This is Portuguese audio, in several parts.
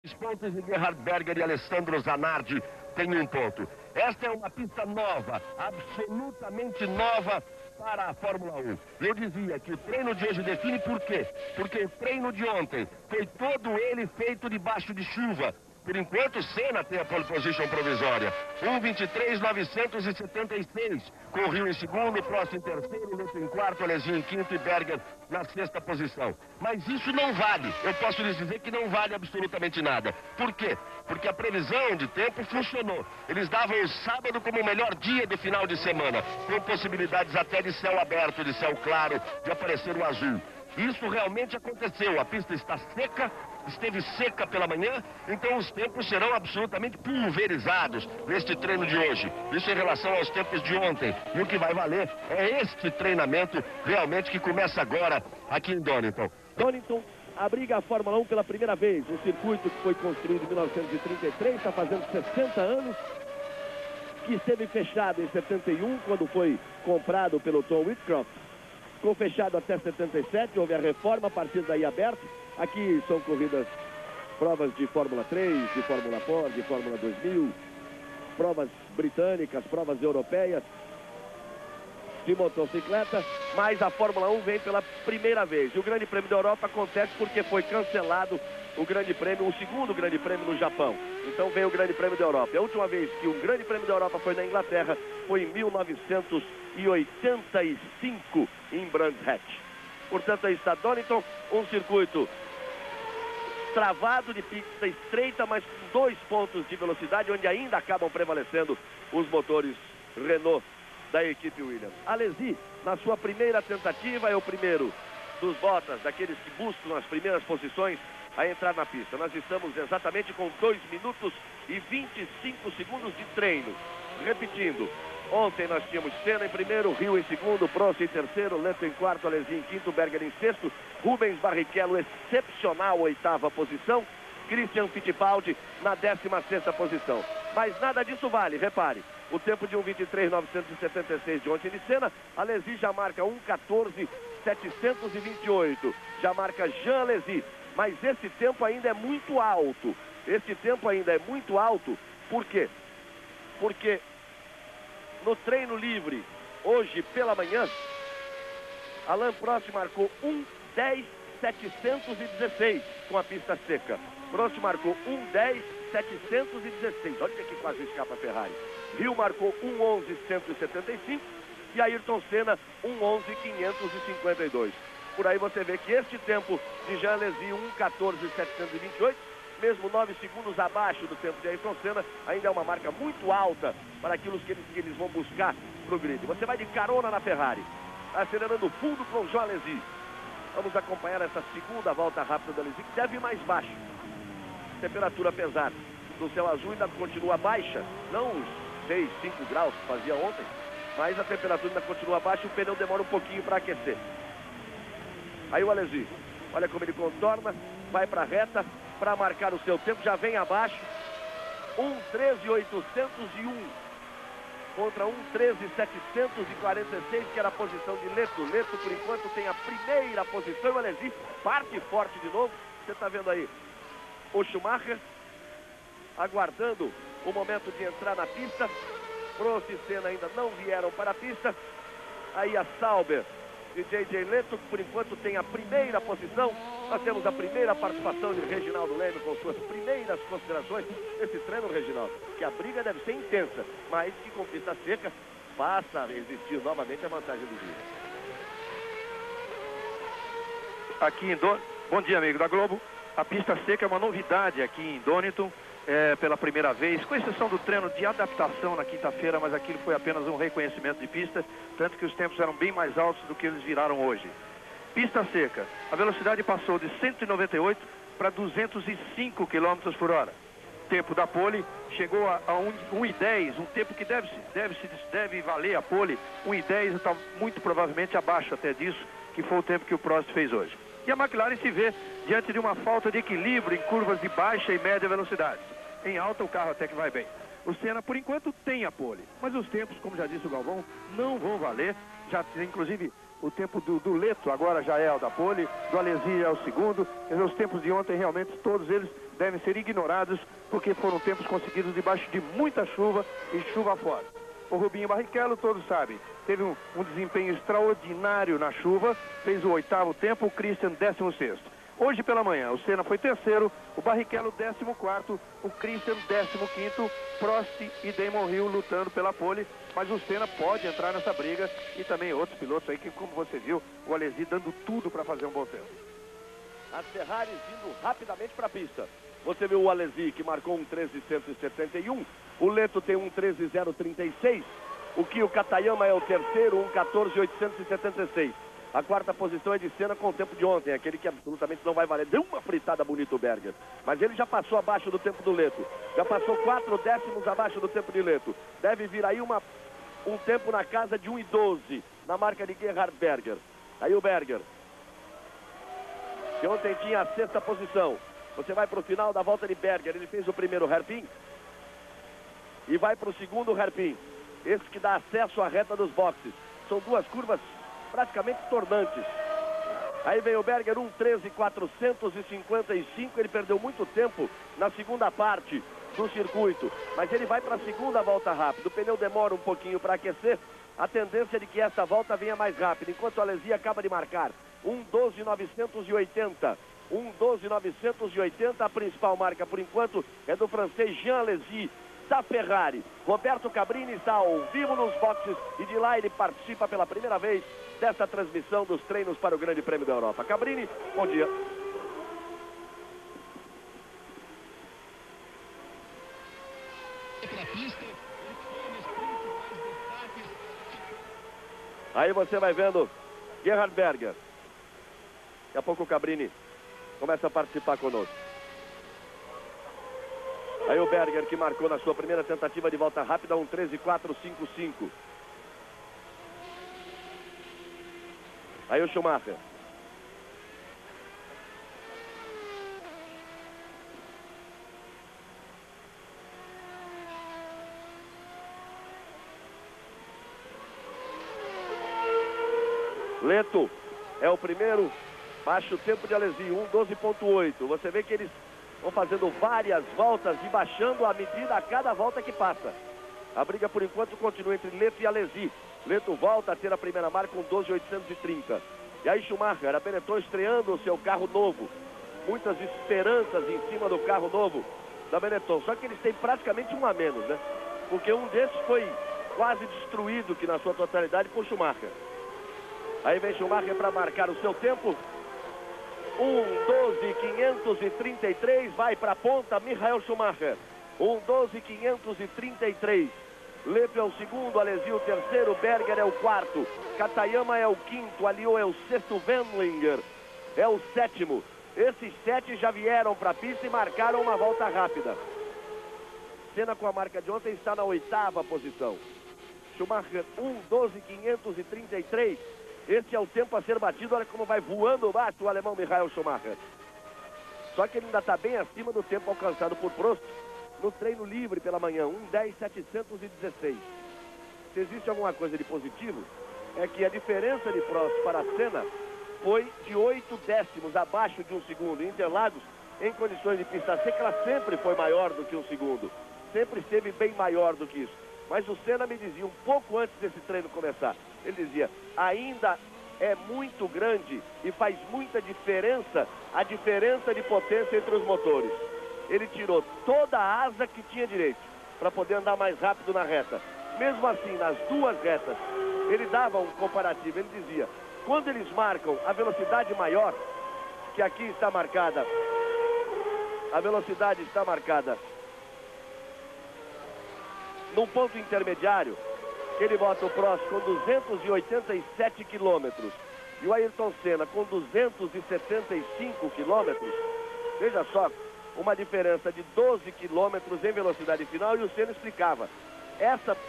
Os pontos de Gerhard Berger e Alessandro Zanardi têm um ponto. Esta é uma pista nova, absolutamente nova para a Fórmula 1. Eu dizia que o treino de hoje define por quê? Porque o treino de ontem foi todo ele feito debaixo de chuva. Por enquanto, Senna tem a pole position provisória. 1:23.976. Com o Rio em segundo, Prost em terceiro, Leto em quarto, Alesi em quinto e Berger na sexta posição. Mas isso não vale. Eu posso lhes dizer que não vale absolutamente nada. Por quê? Porque a previsão de tempo funcionou. Eles davam o sábado como o melhor dia do final de semana, com possibilidades até de céu aberto, de céu claro, de aparecer o azul. Isso realmente aconteceu. A pista está seca, esteve seca pela manhã, então os tempos serão absolutamente pulverizados neste treino de hoje. Isso em relação aos tempos de ontem. E o que vai valer é este treinamento realmente que começa agora aqui em Donington. Donington abriga a Fórmula 1 pela primeira vez. Um circuito que foi construído em 1933, está fazendo 60 anos, que esteve fechado em 71, quando foi comprado pelo Tom Whitcroft. Ficou fechado até 77, houve a reforma, a partir daí aberto. Aqui são corridas, provas de Fórmula 3, de Fórmula Ford, de Fórmula 2000, provas britânicas, provas europeias de motocicleta, mas a Fórmula 1 vem pela primeira vez. E o Grande Prêmio da Europa acontece porque foi cancelado o Grande Prêmio, o segundo Grande Prêmio no Japão. Então vem o Grande Prêmio da Europa. A última vez que o Grande Prêmio da Europa foi na Inglaterra foi em 1985, em Brands Hatch. Portanto, aí está Donington, um circuito travado de pista estreita, mas com 2 pontos de velocidade, onde ainda acabam prevalecendo os motores Renault da equipe Williams. Alesi, na sua primeira tentativa, é o primeiro dos Bottas, daqueles que buscam as primeiras posições a entrar na pista. Nós estamos exatamente com 2 minutos e 25 segundos de treino. Repetindo, ontem nós tínhamos Senna em primeiro, Rio em segundo, Prost em terceiro, Leto em quarto, Alesi em quinto, Berger em sexto, Rubens Barrichello, excepcional 8ª posição, Christian Fittipaldi na 16ª posição. Mas nada disso vale, repare. O tempo de 1:23.976 de ontem de Senna, Alesi já marca 1:14.728. Já marca Jean Alesi. Mas esse tempo ainda é muito alto. Esse tempo ainda é muito alto. Por quê? Porque no treino livre, hoje pela manhã, Alain Prost marcou 1:10.716 com a pista seca. Prost marcou 1:10.716. Olha que quase escapa a Ferrari. Rio marcou 1:11.175 e Ayrton Senna 1:11.552. Por aí você vê que este tempo de Jean Alesi, 1:14.728, mesmo 9 segundos abaixo do tempo de Ayrton Senna, ainda é uma marca muito alta para aquilo que eles vão buscar para o grid. Você vai de carona na Ferrari, acelerando fundo com o Jean Alesi. Vamos acompanhar essa segunda volta rápida do Alesi, que deve ir mais baixo. Temperatura, apesar do céu azul, ainda continua baixa, não os 6, 5 graus que fazia ontem, mas a temperatura ainda continua baixa e o pneu demora um pouquinho para aquecer. Aí o Alesi, olha como ele contorna, vai para a reta para marcar o seu tempo, já vem abaixo, 1:13.801 contra 1:13.746, que era a posição de Leto. Leto, por enquanto, tem a primeira posição. O Alesi parte forte de novo. Você está vendo aí o Schumacher aguardando o momento de entrar na pista. Prost e Senna ainda não vieram para a pista. Aí a Sauber de J.J. Leto, que por enquanto tem a primeira posição. Nós temos a primeira participação de Reginaldo Leme com suas primeiras considerações nesse treino, Reginaldo, que a briga deve ser intensa, mas que com pista seca passa a existir novamente a vantagem do dia. Aqui em Bom dia, amigo da Globo. A pista seca é uma novidade aqui em Donington, pela primeira vez, com exceção do treino de adaptação na quinta-feira, mas aquilo foi apenas um reconhecimento de pista, tanto que os tempos eram bem mais altos do que eles viraram hoje. Pista seca, a velocidade passou de 198 para 205 km por hora. Tempo da pole chegou a 1:10, um tempo que deve valer a pole. 1:10 está muito provavelmente abaixo até disso, que foi o tempo que o Prost fez hoje. E a McLaren se vê diante de uma falta de equilíbrio em curvas de baixa e média velocidade. Em alta o carro até que vai bem. O Senna, por enquanto, tem a pole, mas os tempos, como já disse o Galvão, não vão valer. Já inclusive o tempo do Leto agora já é o da pole, do Alesi é o segundo. Quer dizer, os tempos de ontem realmente todos eles devem ser ignorados, porque foram tempos conseguidos debaixo de muita chuva e chuva forte. O Rubinho Barrichello, todos sabem, teve um desempenho extraordinário na chuva, fez o 8º tempo, o Christian 16º. Hoje pela manhã, o Senna foi terceiro, o Barrichello 14º, o Christian 15º, Prost e Damon Hill lutando pela pole, mas o Senna pode entrar nessa briga e também outros pilotos aí que, como você viu, o Alesi dando tudo para fazer um bom tempo. As Ferraris indo rapidamente para a pista. Você viu o Alesi que marcou um 13,171, o Leto tem um 13,036, o Kyo Katayama é o terceiro, um 14,876. A quarta posição é de Senna com o tempo de ontem, aquele que absolutamente não vai valer. Deu uma fritada bonita o Berger, mas ele já passou abaixo do tempo do Leto. Já passou 4 décimos abaixo do tempo de Leto. Deve vir aí um tempo na casa de 1,12 na marca de Gerhard Berger. Aí o Berger, que ontem tinha a 6ª posição. Você vai para o final da volta de Berger. Ele fez o primeiro hairpin e vai para o segundo hairpin. Esse que dá acesso à reta dos boxes. São duas curvas praticamente tornantes. Aí vem o Berger, 1,13,455. Ele perdeu muito tempo na segunda parte do circuito, mas ele vai para a segunda volta rápida. O pneu demora um pouquinho para aquecer. A tendência é de que essa volta venha mais rápida, enquanto o Alesi acaba de marcar 1,12,980. 1,12,980. A principal marca por enquanto é do francês Jean Alesi, da Ferrari. Roberto Cabrini está ao vivo nos boxes e de lá ele participa pela primeira vez dessa transmissão dos treinos para o Grande Prêmio da Europa. Cabrini, bom dia. Aí você vai vendo Gerhard Berger. Daqui a pouco o Cabrini começa a participar conosco. Aí o Berger que marcou na sua primeira tentativa de volta rápida um 13,455. Aí o Schumacher. Leto é o primeiro, baixa o tempo de Alesi, 1,12,8. Você vê que eles vão fazendo várias voltas e baixando a medida a cada volta que passa. A briga por enquanto continua entre Leto e Alesi. Leto volta a ter a primeira marca com 12,830. E aí Schumacher, a Benetton estreando o seu carro novo. Muitas esperanças em cima do carro novo da Benetton. Só que eles têm praticamente um a menos, né? Porque um desses foi quase destruído que na sua totalidade por Schumacher. Aí vem Schumacher para marcar o seu tempo. 1,12,533, vai para a ponta, Michael Schumacher. 1,12,533. Leto é o segundo, Alesi o terceiro, Berger é o quarto, Katayama é o quinto, Alliot é o sexto, Wendlinger é o sétimo. Esses 7 já vieram para a pista e marcaram uma volta rápida. Senna com a marca de ontem está na 8ª posição. Schumacher 1,12,533. Esse é o tempo a ser batido. Olha como vai voando baixo o alemão Michael Schumacher. Só que ele ainda está bem acima do tempo alcançado por Prost no treino livre pela manhã, 1,10,716. Se existe alguma coisa de positivo, é que a diferença de Prost para Senna foi de 8 décimos abaixo de 1 segundo. Interlagos, em condições de pista seca, ela sempre foi maior do que 1 segundo. Sempre esteve bem maior do que isso. Mas o Senna me dizia, um pouco antes desse treino começar, ele dizia, ainda é muito grande e faz muita diferença a diferença de potência entre os motores. Ele tirou toda a asa que tinha direito para poder andar mais rápido na reta. Mesmo assim, nas duas retas, ele dava um comparativo. Ele dizia, quando eles marcam a velocidade maior, que aqui está marcada, a velocidade está marcada num ponto intermediário, ele bota o Prost com 287 quilômetros e o Ayrton Senna com 275 quilômetros. Veja só, uma diferença de 12 quilômetros em velocidade final, e o Senna explicava,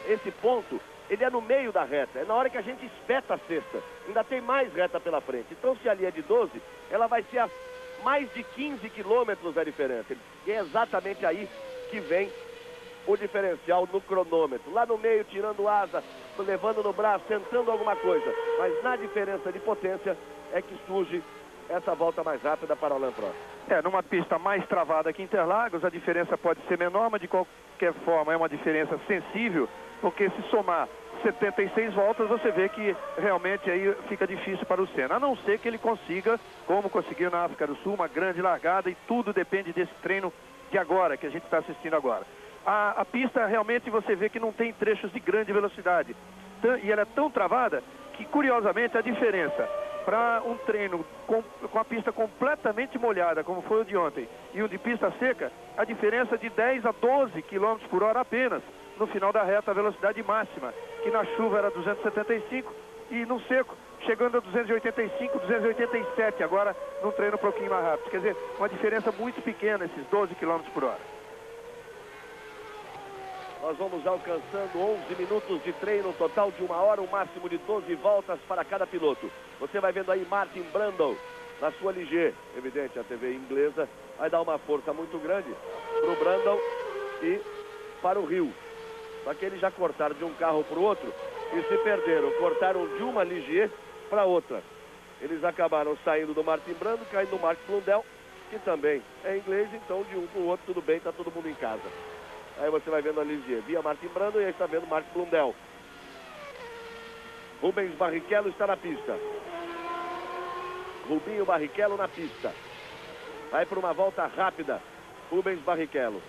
esse ponto, ele é no meio da reta, é na hora que a gente espeta a cesta, ainda tem mais reta pela frente. Então se ali é de 12, ela vai ser a mais de 15 quilômetros a diferença. E é exatamente aí que vem o diferencial no cronômetro. Lá no meio, tirando asa, levando no braço, tentando alguma coisa. Mas na diferença de potência é que surge essa volta mais rápida para o Alain Prost. Numa pista mais travada que Interlagos, a diferença pode ser menor, mas de qualquer forma é uma diferença sensível, porque se somar 76 voltas, você vê que realmente aí fica difícil para o Senna, a não ser que ele consiga, como conseguiu na África do Sul, uma grande largada, e tudo depende desse treino de agora, que a gente está assistindo agora. A pista realmente você vê que não tem trechos de grande velocidade, e ela é tão travada que, curiosamente, a diferença para um treino com a pista completamente molhada, como foi o de ontem, e o de pista seca, a diferença de 10 a 12 km por hora apenas, no final da reta, a velocidade máxima, que na chuva era 275 e no seco, chegando a 285, 287, agora num treino um pouquinho mais rápido. Quer dizer, uma diferença muito pequena, esses 12 km por hora. Nós vamos alcançando 11 minutos de treino, um total de 1 hora, um máximo de 12 voltas para cada piloto. Você vai vendo aí Martin Brundle na sua Ligier. Evidente, a TV inglesa vai dar uma força muito grande para o Brundle e para o Rio. Só que eles já cortaram de um carro para o outro e se perderam. Cortaram de uma Ligier para outra. Eles acabaram saindo do Martin Brundle, caindo no Mark Blundell, que também é inglês, então de um para o outro tudo bem, está todo mundo em casa. Aí você vai vendo a Ligier via Martin Brundle e aí está vendo Mark Blundell. Rubens Barrichello está na pista. Rubinho Barrichello na pista. Vai para uma volta rápida, Rubens Barrichello.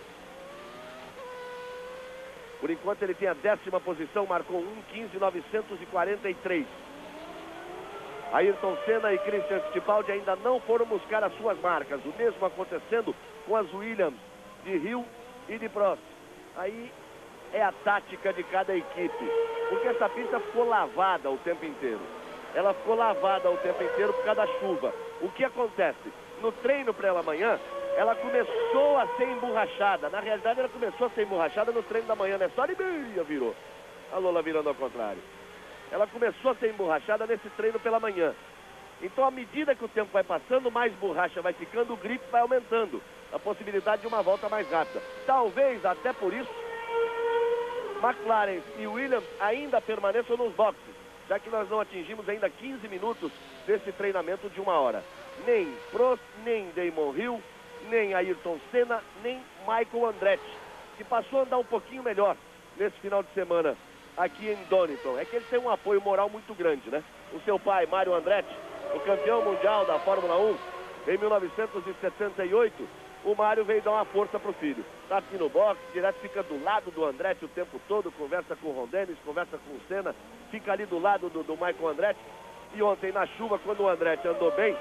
Por enquanto ele tem a 10ª posição, marcou 1:15.943. Ayrton Senna e Christian Fittipaldi ainda não foram buscar as suas marcas. O mesmo acontecendo com as Williams de Hill e de Prost. Aí é a tática de cada equipe, porque essa pista ficou lavada o tempo inteiro. Ela ficou lavada o tempo inteiro por causa da chuva. O que acontece? No treino para ela amanhã, ela começou a ser emborrachada. Na realidade, ela começou a ser emborrachada no treino da manhã, né? Só Libéria virou. A Lola virando ao contrário. Ela começou a ser emborrachada nesse treino pela manhã. Então, à medida que o tempo vai passando, mais borracha vai ficando, o grip vai aumentando. A possibilidade de uma volta mais rápida. Talvez, até por isso, McLaren e Williams ainda permaneçam nos boxes, já que nós não atingimos ainda 15 minutos desse treinamento de 1 hora. Nem Prost, nem Damon Hill, nem Ayrton Senna, nem Michael Andretti, que passou a andar um pouquinho melhor nesse final de semana aqui em Donington. É que ele tem um apoio moral muito grande, né? O seu pai, Mario Andretti, o campeão mundial da Fórmula 1 em 1978, o Mário veio dar uma força pro filho. Tá aqui no box, direto fica do lado do Andretti o tempo todo, conversa com o Ron Dennis, conversa com o Senna, fica ali do lado do Michael Andretti. E ontem na chuva, quando o Andretti andou bem,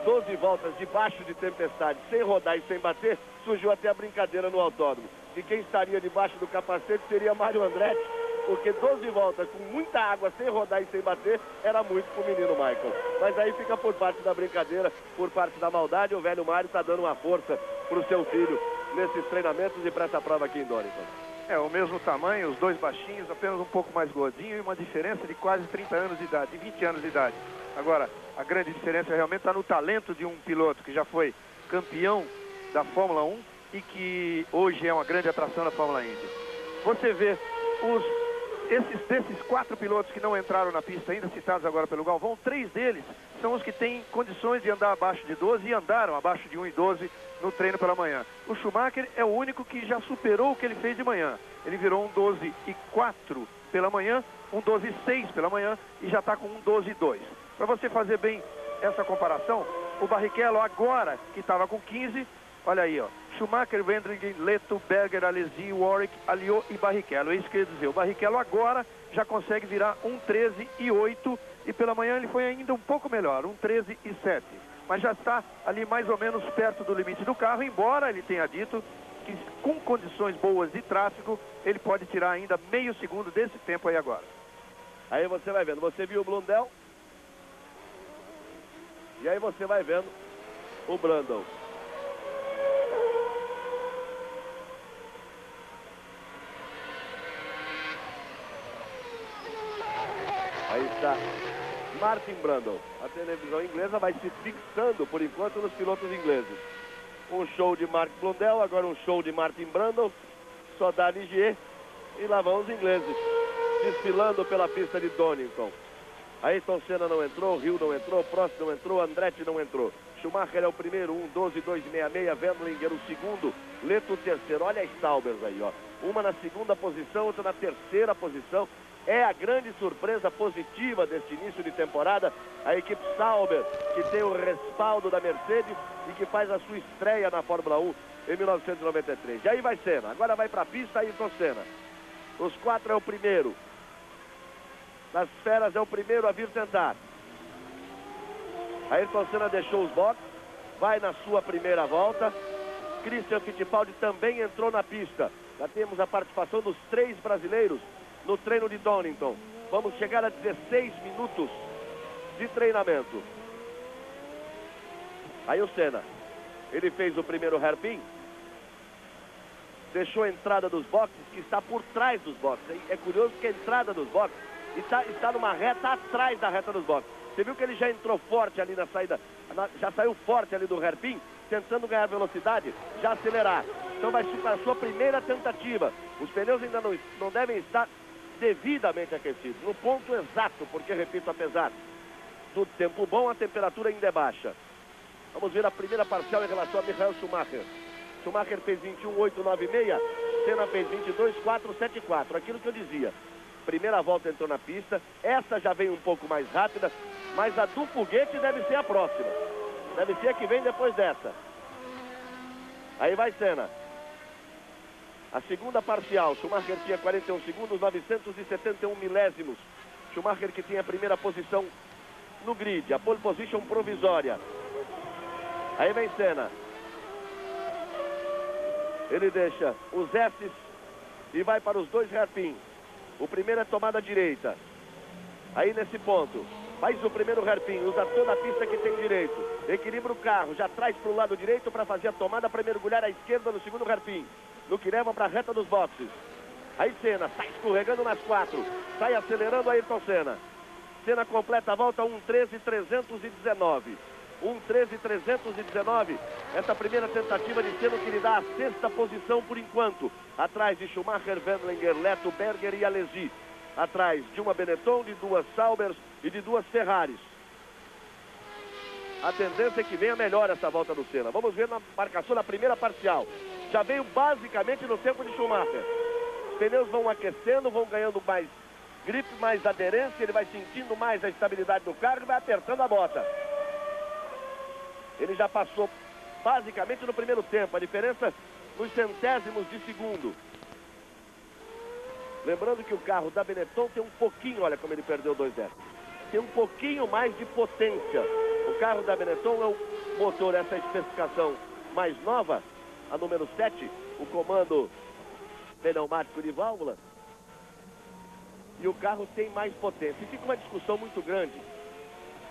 12 voltas debaixo de tempestade, sem rodar e sem bater, surgiu até a brincadeira no autódromo. E quem estaria debaixo do capacete seria Mário Andretti, porque 12 voltas com muita água, sem rodar e sem bater, era muito pro menino Michael. Mas aí fica por parte da brincadeira, por parte da maldade, o velho Mário está dando uma força pro seu filho nesses treinamentos e para essa prova aqui em Donington. É, o mesmo tamanho, os dois baixinhos, apenas um pouco mais gordinho e uma diferença de quase 30 anos de idade, de 20 anos de idade. Agora, a grande diferença realmente está no talento de um piloto que já foi campeão da Fórmula 1 e que hoje é uma grande atração da Fórmula Indy. Você vê desses 4 pilotos que não entraram na pista ainda, citados agora pelo Galvão, 3 deles são os que têm condições de andar abaixo de 12 e andaram abaixo de 1:12 no treino pela manhã. O Schumacher é o único que já superou o que ele fez de manhã. Ele virou 1:12.4 pela manhã, 1:12.6 pela manhã e já está com 1:12.2. Para você fazer bem essa comparação, o Barrichello agora, que estava com 15, olha aí, ó. Schumacher, Wendling, Leto, Berger, Alesi, Warwick, Alliot e Barrichello. É isso que eu ia dizer. O Barrichello agora já consegue virar 1:13.8 e pela manhã ele foi ainda um pouco melhor, 1:13.7. Mas já está ali mais ou menos perto do limite do carro, embora ele tenha dito que com condições boas de tráfego, ele pode tirar ainda meio segundo desse tempo aí agora. Aí você vai vendo, você viu o Blundell, e aí você vai vendo o Brundle. Aí está Martin Brundle. A televisão inglesa vai se fixando, por enquanto, nos pilotos ingleses. Um show de Mark Blundell, agora um show de Martin Brundle. Só dá Ligier e lá vão os ingleses. desfilando pela pista de Donington. Ayrton Senna não entrou, Hill não entrou, Prost não entrou, Andretti não entrou. Schumacher é o primeiro, 1:12.266, Wendlinger o segundo, Leto o terceiro. Olha as Saubers aí, ó. Uma na segunda posição, outra na terceira posição. É a grande surpresa positiva deste início de temporada. A equipe Sauber, que tem o respaldo da Mercedes e que faz a sua estreia na Fórmula 1 em 1993. E aí vai Senna, agora vai para a pista Ayrton Senna. Os quatro é o primeiro. Das feras é o primeiro a vir tentar. Ayrton Senna deixou os boxes, vai na sua primeira volta. Christian Fittipaldi também entrou na pista. Já temos a participação dos 3 brasileiros no treino de Donington. Vamos chegar a 16 minutos de treinamento. Aí o Senna, ele fez o primeiro hairpin, deixou a entrada dos boxes, que está por trás dos boxes. É curioso que a entrada dos boxes está numa reta atrás da reta dos boxes. Você viu que ele já entrou forte ali na saída, já saiu forte ali do hairpin, tentando ganhar velocidade, já acelerar. Então vai ser a sua primeira tentativa. Os pneus ainda não devem estar devidamente aquecidos, no ponto exato, porque, repito, apesar do tempo bom, a temperatura ainda é baixa. Vamos ver a primeira parcial em relação a Michael Schumacher. Schumacher fez 21.896, Senna fez 22.474. Aquilo que eu dizia. Primeira volta entrou na pista, essa já vem um pouco mais rápida, mas a do foguete deve ser a próxima. Deve ser a que vem depois dessa. Aí vai Senna. A segunda parcial, Schumacher tinha 41 segundos, 971 milésimos. Schumacher que tinha a primeira posição no grid, a pole position provisória. Aí vem Senna. Ele deixa os S's e vai para os 2 hairpins. O primeiro é tomada direita. Aí nesse ponto, faz o primeiro hairpin, usa toda a pista que tem direito. Equilibra o carro, já traz para o lado direito para fazer a tomada, para mergulhar à esquerda no segundo hairpin. No que leva para a reta dos boxes. Aí Senna sai escorregando nas 4. Sai acelerando Ayrton Senna. Senna completa a volta 1:13.319. 1:13.319. Essa primeira tentativa de Senna que lhe dá a 6ª posição por enquanto. Atrás de Schumacher, Wendlinger, Leto, Berger e Alesi. Atrás de uma Benetton, de 2 Saubers e de 2 Ferraris. A tendência é que venha melhor essa volta do Senna. Vamos ver na marcação da primeira parcial. Já veio basicamente no tempo de Schumacher. Os pneus vão aquecendo, vão ganhando mais grip, mais aderência. Ele vai sentindo mais a estabilidade do carro e vai apertando a bota. Ele já passou basicamente no primeiro tempo. A diferença nos centésimos de segundo. Lembrando que o carro da Benetton tem um pouquinho, olha como ele perdeu 2 décimos. Tem um pouquinho mais de potência. O carro da Benetton é o motor, essa especificação mais nova, a número 7, o comando pneumático de válvula. E o carro tem mais potência. E fica uma discussão muito grande.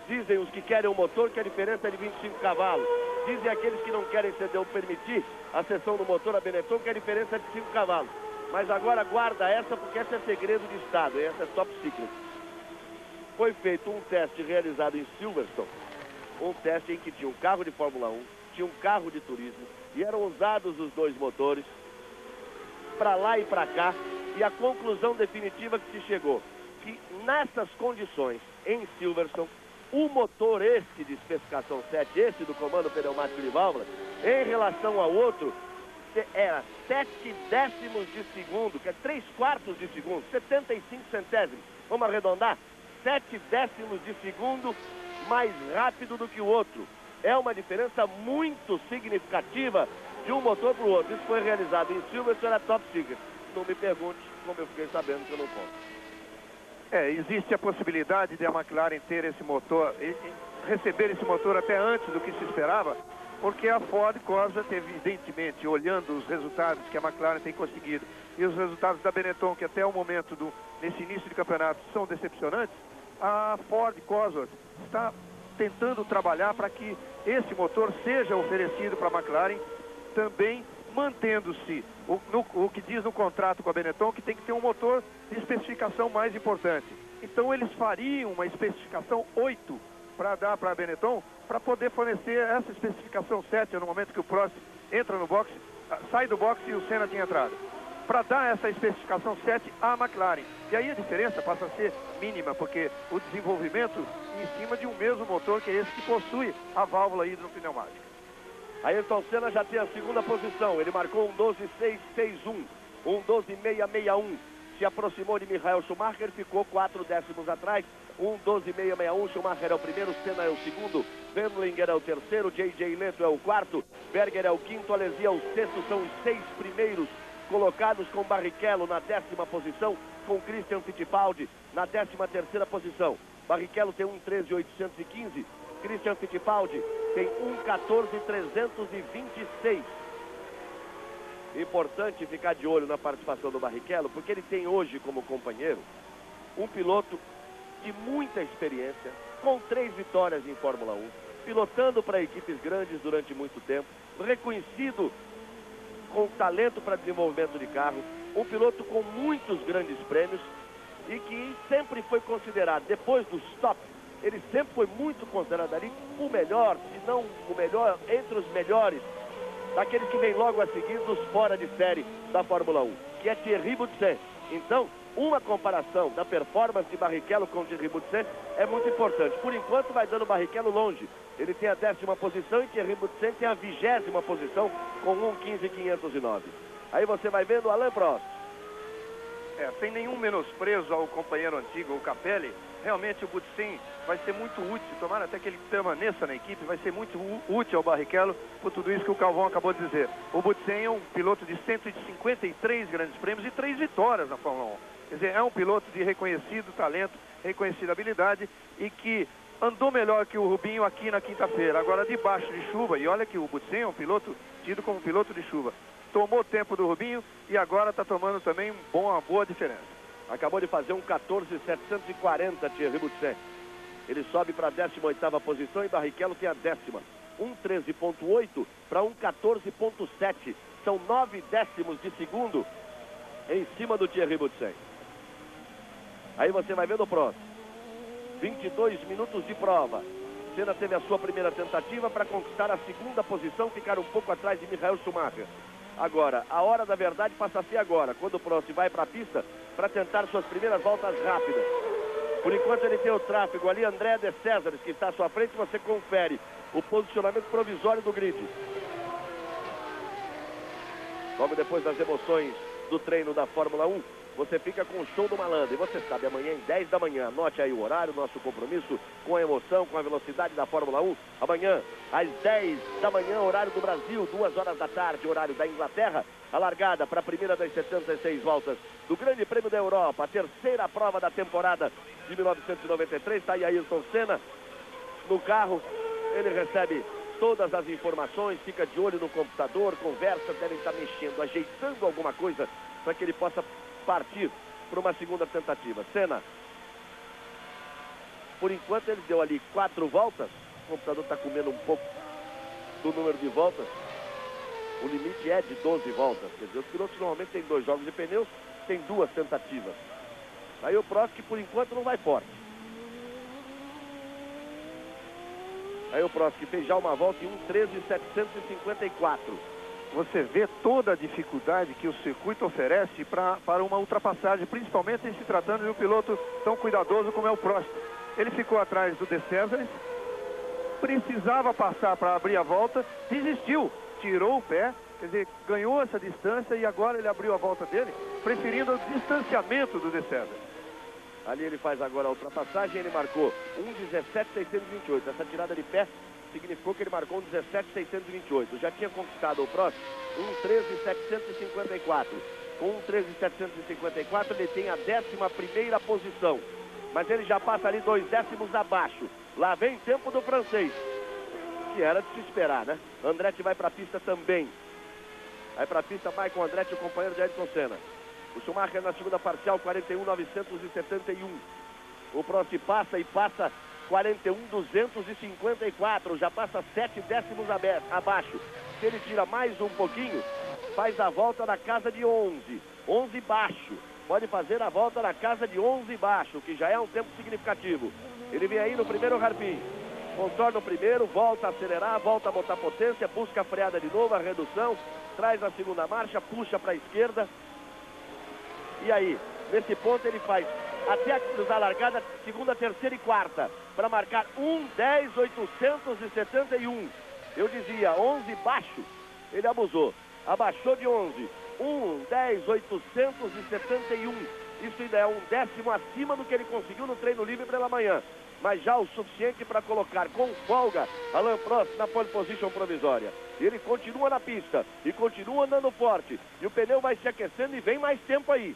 Dizem os que querem o motor que a diferença é de 25 cavalos. Dizem aqueles que não querem ceder ou permitir a seção do motor a Benetton que a diferença é de 5 cavalos. Mas agora guarda essa, porque essa é segredo de Estado, e essa é top secret. Foi feito um teste realizado em Silverstone, um teste em que tinha um carro de Fórmula 1, tinha um carro de turismo, e eram usados os 2 motores, para lá e para cá, e a conclusão definitiva que se chegou, que nessas condições, em Silverstone, o motor esse de especificação 7, esse do comando pneumático de válvula, em relação ao outro, era 7 décimos de segundo, que é 3/4 de segundo, 75 centésimos. Vamos arredondar? 7 décimos de segundo mais rápido do que o outro. É uma diferença muito significativa de um motor para o outro. Isso foi realizado em Silverstone, era top secret. Não me pergunte como eu fiquei sabendo que eu não conto. Existe a possibilidade de a McLaren ter esse motor, receber esse motor até antes do que se esperava, porque a Ford Corsa teve, evidentemente, olhando os resultados que a McLaren tem conseguido e os resultados da Benetton, que até o momento, nesse início de campeonato, são decepcionantes, a Ford Cosworth está tentando trabalhar para que esse motor seja oferecido para a McLaren, também mantendo-se o que diz no contrato com a Benetton, que tem que ter um motor de especificação mais importante. Então eles fariam uma especificação 8 para dar para a Benetton, para poder fornecer essa especificação 7 no momento que o Prost entra no boxe, sai do boxe e o Senna tinha entrado. para dar essa especificação 7 à McLaren. E aí a diferença passa a ser mínima, porque o desenvolvimento em cima de um mesmo motor, que é esse que possui a válvula hidropneumática. Ayrton Senna já tem a segunda posição, ele marcou um 12.661, um 12.661, se aproximou de Michael Schumacher, ficou 4 décimos atrás, um 12.661, Schumacher é o primeiro, Senna é o segundo, Wendlinger é o terceiro, J.J. Leto é o quarto, Berger é o quinto, Alesi é o sexto, são os 6 primeiros colocados, com Barrichello na 10ª posição, com Christian Fittipaldi na 13ª posição. Barrichello tem 1.13.815, Christian Fittipaldi tem 1.14.326. Importante ficar de olho na participação do Barrichello, porque ele tem hoje como companheiro um piloto de muita experiência, com 3 vitórias em Fórmula 1, pilotando para equipes grandes durante muito tempo, reconhecido com talento para desenvolvimento de carro, um piloto com muitos grandes prêmios e que sempre foi considerado, depois do stop, ele sempre foi muito considerado ali o melhor, se não o melhor, entre os melhores, daqueles que vêm logo a seguir dos fora de série da Fórmula 1, que é Thierry Boutsen. Então, uma comparação da performance de Barrichello com Thierry Boutsen é muito importante. Por enquanto vai dando Barrichello longe. Ele tem a 10ª posição e Thierry Boutsen tem a 20ª posição com 1.15.509. Aí você vai vendo Alain Prost. Sem nenhum menosprezo ao companheiro antigo, o Capelli, realmente o Boutsen vai ser muito útil, tomara até que ele permaneça na equipe, vai ser muito útil ao Barrichello por tudo isso que o Calvão acabou de dizer. O Boutsen é um piloto de 153 grandes prêmios e 3 vitórias na Fórmula 1. Quer dizer, é um piloto de reconhecido talento, reconhecida habilidade e que andou melhor que o Rubinho aqui na quinta-feira. Agora, debaixo de chuva, e olha que o Boutsen é um piloto tido como piloto de chuva. Tomou tempo do Rubinho e agora está tomando também uma boa diferença. Acabou de fazer um 14.740, Thierry Boutsen. Ele sobe para a 18ª posição e Barrichello tem a 10ª. 1.13.8 para 1.14.7. São 9 décimos de segundo em cima do Thierry Boutsen. Aí você vai vendo o próximo. 22 minutos de prova. Senna teve a sua primeira tentativa para conquistar a 2ª posição, ficar um pouco atrás de Michael Schumacher. Agora, a hora da verdade passa a ser agora, quando o Prost vai para a pista para tentar suas primeiras voltas rápidas. Por enquanto ele tem o tráfego ali, André de Césares, que está à sua frente, você confere o posicionamento provisório do grid. Logo depois das emoções do treino da Fórmula 1, você fica com o show do malandro. E você sabe, amanhã em 10 da manhã, anote aí o horário, nosso compromisso com a emoção, com a velocidade da Fórmula 1. Amanhã, às 10 da manhã, horário do Brasil, 2 horas da tarde, horário da Inglaterra. A largada para a primeira das 76 voltas do Grande Prêmio da Europa, a 3ª prova da temporada de 1993. Está aí Ayrton Senna no carro, ele recebe todas as informações, fica de olho no computador, conversa, devem estar mexendo, ajeitando alguma coisa para que ele possa partir para uma 2ª tentativa. Senna, por enquanto ele deu ali 4 voltas, o computador está comendo um pouco do número de voltas, o limite é de 12 voltas, quer dizer, os pilotos normalmente têm 2 jogos de pneus, tem 2 tentativas. Aí o Prost, que por enquanto não vai forte. Aí o Prost, que fez já uma volta em 1.13.754. Você vê toda a dificuldade que o circuito oferece para uma ultrapassagem, principalmente em se tratando de um piloto tão cuidadoso como é o Prost. Ele ficou atrás do De Césares, precisava passar para abrir a volta, desistiu, tirou o pé, quer dizer, ganhou essa distância e agora ele abriu a volta dele, preferindo o distanciamento do De Césares. Ali ele faz agora a ultrapassagem, ele marcou 1.17.628. Essa tirada de pé significou que ele marcou 1.17.628. Já tinha conquistado o Prost 1.13.754. Com 1.13.754 ele tem a 11ª posição. Mas ele já passa ali 2 décimos abaixo. Lá vem tempo do francês, que era de se esperar, né? Andretti vai para a pista também. Vai para a pista Michael Andretti, o companheiro de Ayrton Senna. O Schumacher na 2ª parcial, 41.971. O Prost passa e passa 41.254. Já passa 7 décimos abaixo. Se ele tira mais um pouquinho, faz a volta na casa de 11. 11 baixo. Pode fazer a volta na casa de 11 baixo, que já é um tempo significativo. Ele vem aí no primeiro hairpin. Contorna o primeiro, volta a acelerar, volta a botar potência, busca a freada de novo, a redução, traz a 2ª marcha, puxa para a esquerda. E aí, nesse ponto ele faz até cruzar a largada, segunda, terceira e quarta, para marcar 1:10.871. Eu dizia 11 baixo, ele abusou, abaixou de 11, 1:10.871. Isso ainda é um décimo acima do que ele conseguiu no treino livre pela manhã, mas já o suficiente para colocar com folga Alain Prost na pole position provisória. E ele continua na pista e continua andando forte, e o pneu vai se aquecendo e vem mais tempo aí.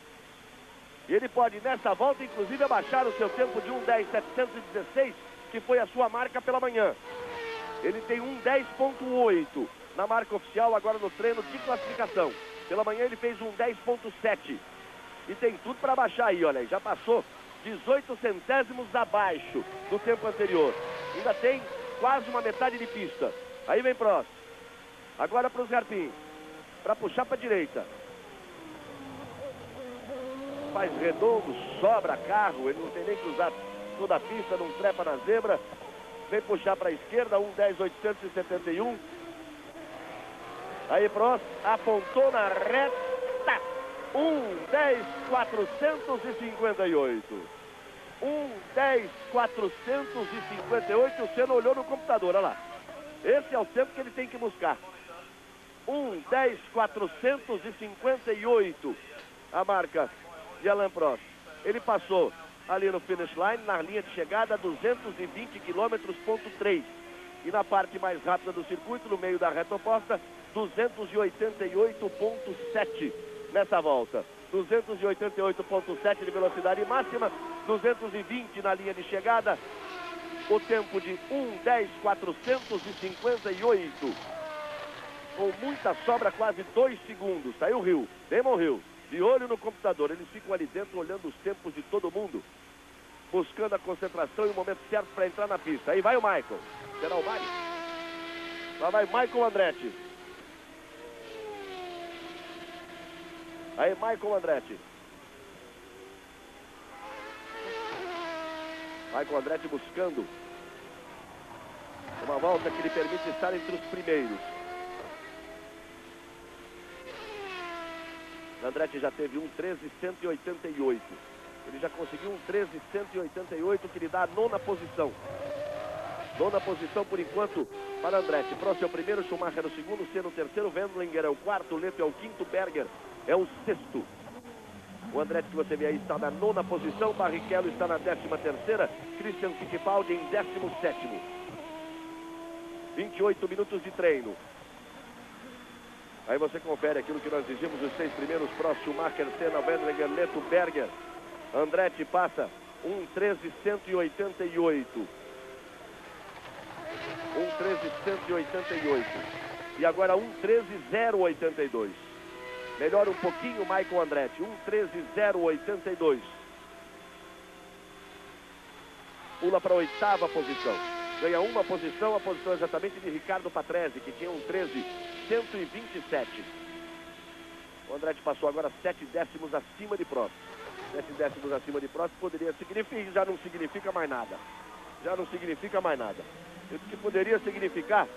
E ele pode nessa volta inclusive abaixar o seu tempo de 1:10.716, que foi a sua marca pela manhã. Ele tem 1:10.8 na marca oficial agora no treino de classificação. Pela manhã ele fez 1:10.7 e tem tudo para baixar aí, olha, já passou 18 centésimos abaixo do tempo anterior. Ainda tem quase uma metade de pista. Aí vem Prost. Agora para os hairpins, para puxar para a direita. Faz redondo, sobra carro, ele não tem nem que usar toda a pista, não trepa na zebra. Vem puxar para a esquerda, 1:10.871. Aí Prost apontou na reta, 1:10.458. 1:10.458, o Senna olhou no computador, olha lá. Esse é o tempo que ele tem que buscar. 1:10.458, a marca de Alain Prost. Ele passou ali no finish line, na linha de chegada, 220 km/3. E na parte mais rápida do circuito, no meio da reta oposta, 288.7 nessa volta. 288.7 de velocidade máxima, 220 na linha de chegada. O tempo de 1:10.458. Com muita sobra, quase 2 segundos. Tá aí o Hill, Damon Hill, de olho no computador. Eles ficam ali dentro olhando os tempos de todo mundo, buscando a concentração e o momento certo para entrar na pista. Aí vai o Michael. Será o Michael? Lá vai Michael Andretti. Aí Michael Andretti. Michael Andretti buscando uma volta que lhe permite estar entre os primeiros. Andretti já teve 1:13.188. Ele já conseguiu 1:13.188, que lhe dá a 9ª posição. 9ª posição por enquanto para Andretti. Prost é o primeiro, Schumacher é o segundo, Senna o terceiro, Wendlinger é o quarto, Leto é o quinto, Berger é o sexto. O Andretti que você vê aí está na 9ª posição, Barrichello está na 13ª, Christian Fittipaldi em 17º. 28 minutos de treino. Aí você confere aquilo que nós dizíamos, os 6 primeiros, Prost, Schumacher, Senna, Wendlinger, Leto, Berger. Andretti passa 1:13.188. 1:13.188. E agora 1:13.082. Melhora um pouquinho Michael Andretti. 1:13.082. Pula para a 8ª posição. Ganha uma posição, a posição exatamente de Ricardo Patrese, que tinha 1:13.127. O Andretti passou agora 7 décimos acima de Prost. 7 décimos acima de Prost poderia significar, já não significa mais nada. Já não significa mais nada. O que poderia significar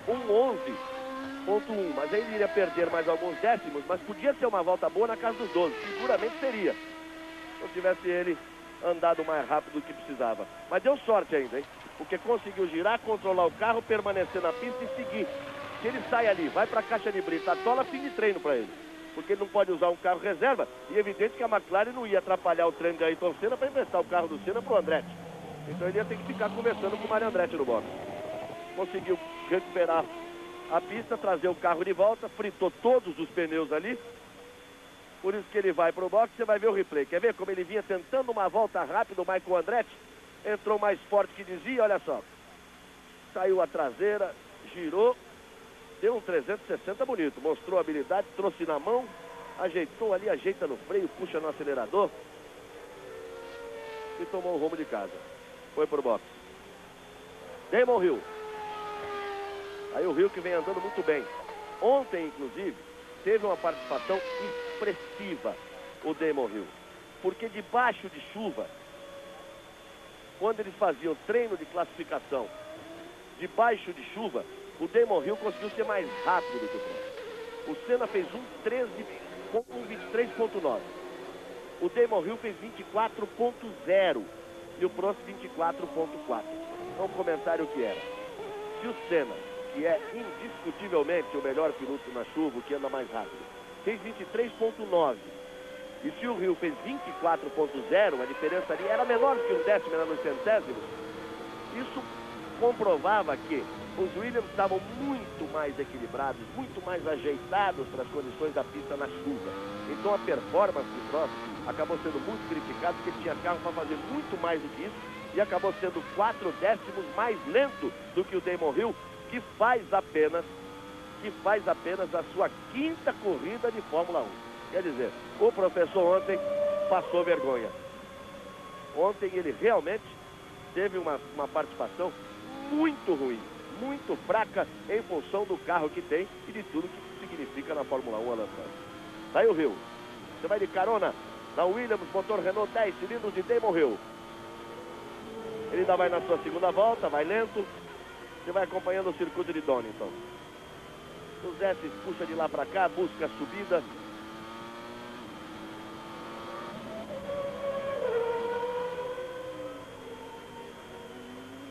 1:11.1, mas aí ele iria perder mais alguns décimos, mas podia ser uma volta boa na casa dos 12, seguramente seria, se não tivesse ele andado mais rápido do que precisava. Mas deu sorte ainda, hein? Porque conseguiu girar, controlar o carro, permanecer na pista e seguir. Se ele sai ali, vai para a caixa de brita, atola, fim de treino para ele. Porque ele não pode usar um carro reserva, e é evidente que a McLaren não ia atrapalhar o treino de Ayrton Senna para emprestar o carro do Senna para o Andretti. Então ele ia ter que ficar conversando com o Mário Andretti no box. Conseguiu recuperar a pista, trazer o carro de volta, fritou todos os pneus ali. Por isso que ele vai para o box, você vai ver o replay. Quer ver como ele vinha tentando uma volta rápida, o Michael Andretti? Entrou mais forte que dizia, olha só. Saiu a traseira, girou, deu um 360 bonito. Mostrou habilidade, trouxe na mão, ajeitou ali, ajeita no freio, puxa no acelerador. E tomou o rumo de casa. Foi pro box. Damon Hill. Aí o Hill que vem andando muito bem. Ontem, inclusive, teve uma participação expressiva o Damon Hill. Porque debaixo de chuva, quando eles faziam treino de classificação, debaixo de chuva, o Damon Hill conseguiu ser mais rápido do que o Prost. O Senna fez 1:13 1:23.9. O Damon Hill fez 24.0 e o Prost 24.4. Então, o comentário que era: se o Senna, que é indiscutivelmente o melhor piloto na chuva, que anda mais rápido, fez 23.9, e se o Hill fez 24.0, a diferença ali era menor do que um décimo, era nos centésimos. Isso comprovava que os Williams estavam muito mais equilibrados, muito mais ajeitados para as condições da pista na chuva. Então a performance do Prost acabou sendo muito criticada, porque ele tinha carro para fazer muito mais do que isso, e acabou sendo 4 décimos mais lento do que o Damon Hill, que faz apenas a sua 5ª corrida de Fórmula 1. Quer dizer, o professor ontem passou vergonha. Ontem ele realmente teve uma participação muito ruim, muito fraca em função do carro que tem e de tudo que significa na Fórmula 1 a lançada. Tá aí o Hill. Você vai de carona na Williams, motor Renault 10 cilindros de Damon Hill. Ele ainda vai na sua segunda volta, vai lento. Você vai acompanhando o circuito de Donington. O Zé se puxa de lá para cá, busca a subida.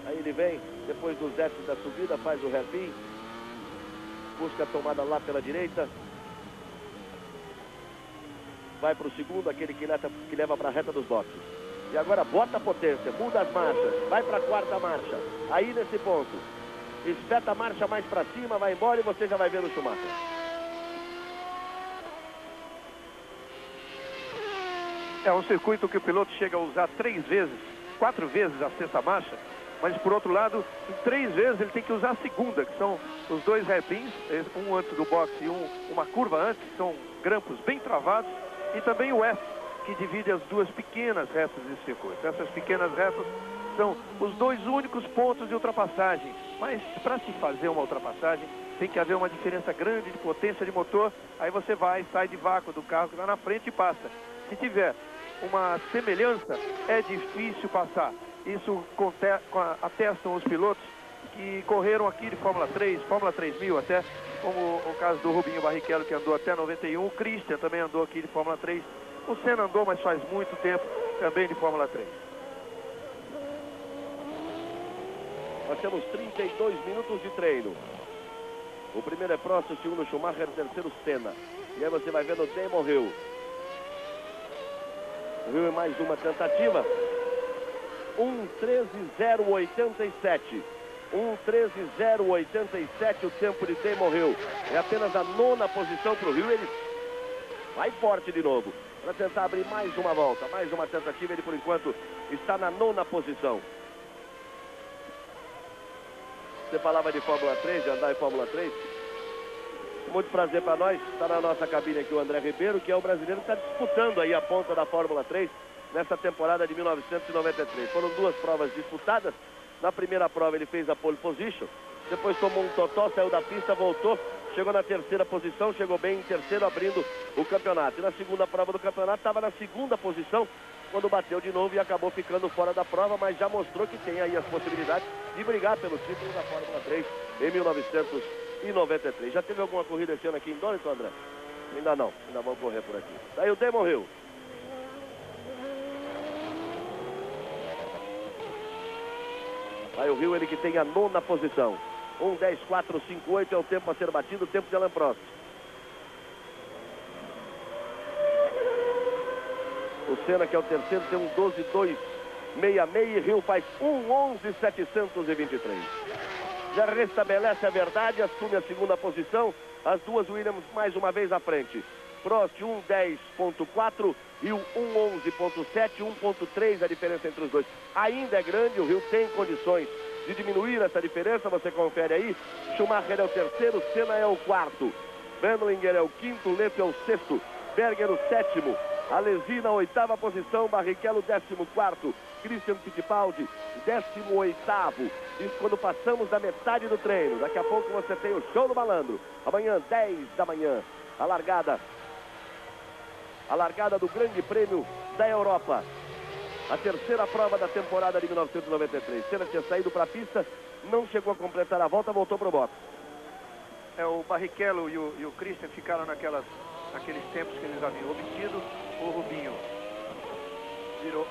Aí ele vem, depois dos décimos da subida, faz o hairpin. Busca a tomada lá pela direita. Vai para o segundo, aquele que leva para a reta dos boxes. E agora bota a potência, muda as marchas, vai para a 4ª marcha. Aí nesse ponto, espeta a marcha mais para cima, vai embora e você já vai ver o Schumacher. É um circuito que o piloto chega a usar 4 vezes a 6ª marcha, mas por outro lado, em 3 vezes ele tem que usar a segunda, que são os 2 hairpins, um antes do boxe e uma curva antes, são grampos bem travados, e também o F, que divide as 2 pequenas retas desse circuito. Essas pequenas retas são os 2 únicos pontos de ultrapassagem, mas para se fazer uma ultrapassagem tem que haver uma diferença grande de potência de motor. Aí você sai de vácuo do carro que está na frente e passa. Se tiver uma semelhança, é difícil passar. Isso atestam os pilotos que correram aqui de Fórmula 3, Fórmula 3000 até, como o caso do Rubinho Barrichello, que andou até 91, o Christian também andou aqui de Fórmula 3, o Senna andou, mas faz muito tempo também de Fórmula 3. Nós temos 32 minutos de treino. O primeiro é Prost, o segundo Schumacher, o terceiro Senna. E aí você vai vendo o Damon Hill. O Hill é mais uma tentativa. 1:13.087. 1:13.087 o tempo de Damon Hill. É apenas a 9ª posição para o Hill. Ele vai forte de novo para tentar abrir mais uma volta, mais uma tentativa. Ele por enquanto está na 9ª posição. Você falava de Fórmula 3, de andar em Fórmula 3. Muito prazer para nós. Está na nossa cabine aqui o André Ribeiro, que é o brasileiro que está disputando aí a ponta da Fórmula 3 nessa temporada de 1993. Foram 2 provas disputadas. Na primeira prova ele fez a pole position, depois tomou um totó, saiu da pista, voltou, chegou na 3ª posição, chegou bem em terceiro, abrindo o campeonato. E na segunda prova do campeonato estava na 2ª posição, quando bateu de novo e acabou ficando fora da prova, mas já mostrou que tem aí as possibilidades de brigar pelo título da Fórmula 3 em 1993. Já teve alguma corrida esse ano aqui em Donington, André? Ainda não, ainda vão correr por aqui. Daí o Damon Hill. Aí o Hill, ele que tem a 9ª posição. 1:10.458 é o tempo a ser batido, o tempo de Alain Prost. O Senna, que é o terceiro, tem um 12.266 e Hill faz 1:11.723. Já restabelece a verdade, assume a 2ª posição. As 2 Williams mais uma vez à frente. Prost 1:10.4 e o 1:11.7, 1.3 a diferença entre os dois. Ainda é grande, o Hill tem condições de diminuir essa diferença, você confere aí. Schumacher é o terceiro, Senna é o 4º, Wendlinger é o 5º, Leff é o 6º, Berger o 7º, Alesi na 8ª posição, Barrichello 14º, Christian Fittipaldi 18º. Isso quando passamos da metade do treino. Daqui a pouco você tem o show do malandro. Amanhã, 10 da manhã, a largada do Grande Prêmio da Europa. A terceira prova da temporada de 1993. Senna tinha saído para a pista, não chegou a completar a volta, voltou para o box. O Barrichello e o Christian ficaram naquelas naqueles tempos que eles haviam obtido. O Rubinho virou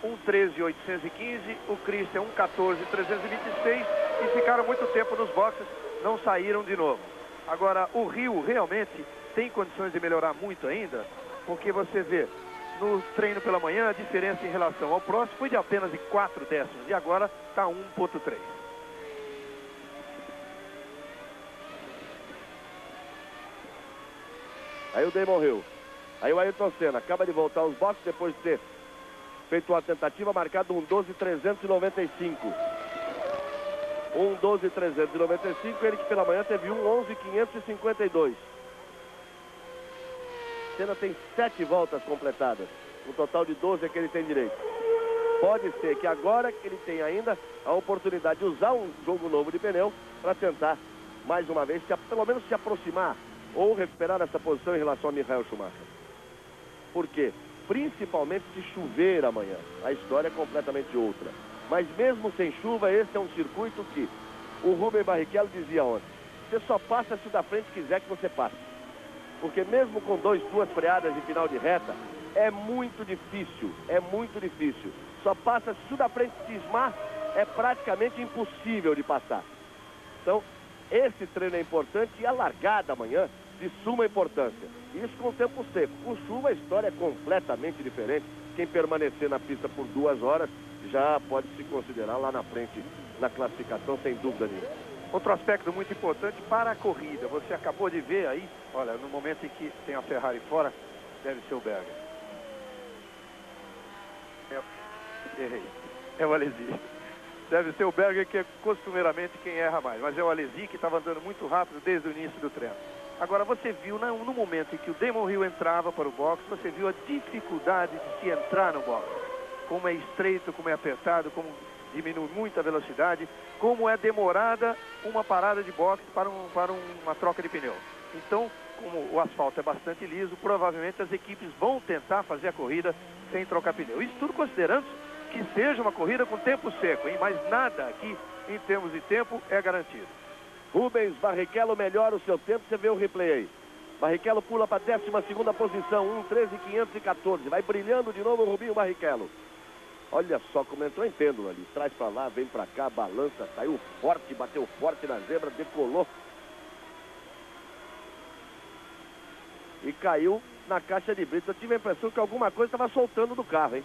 1,13,815, o Christian 1,14,326 e ficaram muito tempo nos boxes, não saíram de novo. Agora, o Rio realmente tem condições de melhorar muito ainda, porque você vê, no treino pela manhã, a diferença em relação ao próximo foi de apenas de 4 décimos, e agora está 1,3. Aí o Damon Hill. Aí o Ayrton Senna acaba de voltar aos boxes depois de ter feito uma tentativa, marcado 1,12,395. 1,12,395, ele que pela manhã teve 1,11,552. Senna tem 7 voltas completadas. Um total de 12 é que ele tem direito. Pode ser que agora que ele tem ainda a oportunidade de usar um jogo novo de pneu para tentar, mais uma vez, pelo menos se aproximar ou recuperar essa posição em relação a Michael Schumacher. Por quê? Principalmente se chover amanhã. A história é completamente outra. Mas mesmo sem chuva, esse é um circuito que o Rubens Barrichello dizia ontem: você só passa se o da frente quiser que você passe. Porque mesmo com duas freadas de final de reta, é muito difícil, Só passa se o da frente cismar, é praticamente impossível de passar. Então, esse treino é importante e a largada amanhã de suma importância. Isso com o tempo seco. Com chuva a história é completamente diferente. Quem permanecer na pista por 2 horas já pode se considerar lá na frente na classificação, sem dúvida nenhuma. Outro aspecto muito importante para a corrida. Você acabou de ver aí, olha, no momento em que tem a Ferrari fora, deve ser o Berger. Errei. É o Alesi. Deve ser o Berger, que é costumeiramente quem erra mais. Mas é o Alesi que estava andando muito rápido desde o início do treino. Agora, você viu, no momento em que o Damon Hill entrava para o box, você viu a dificuldade de se entrar no box. Como é estreito, como é apertado, como diminui muito a velocidade, como é demorada uma parada de boxe para uma troca de pneu. Então, como o asfalto é bastante liso, provavelmente as equipes vão tentar fazer a corrida sem trocar pneu. Isso tudo considerando que seja uma corrida com tempo seco, hein? Mas nada aqui, em termos de tempo, é garantido. Rubens Barrichello melhora o seu tempo, você vê o replay aí. Barrichello pula para a 12ª posição, 1,13,514. Vai brilhando de novo o Rubinho Barrichello. Olha só como entrou em pêndulo ali. Traz para lá, vem para cá, balança, saiu forte, bateu forte na zebra, decolou. E caiu na caixa de brita. Eu tive a impressão que alguma coisa estava soltando do carro, hein?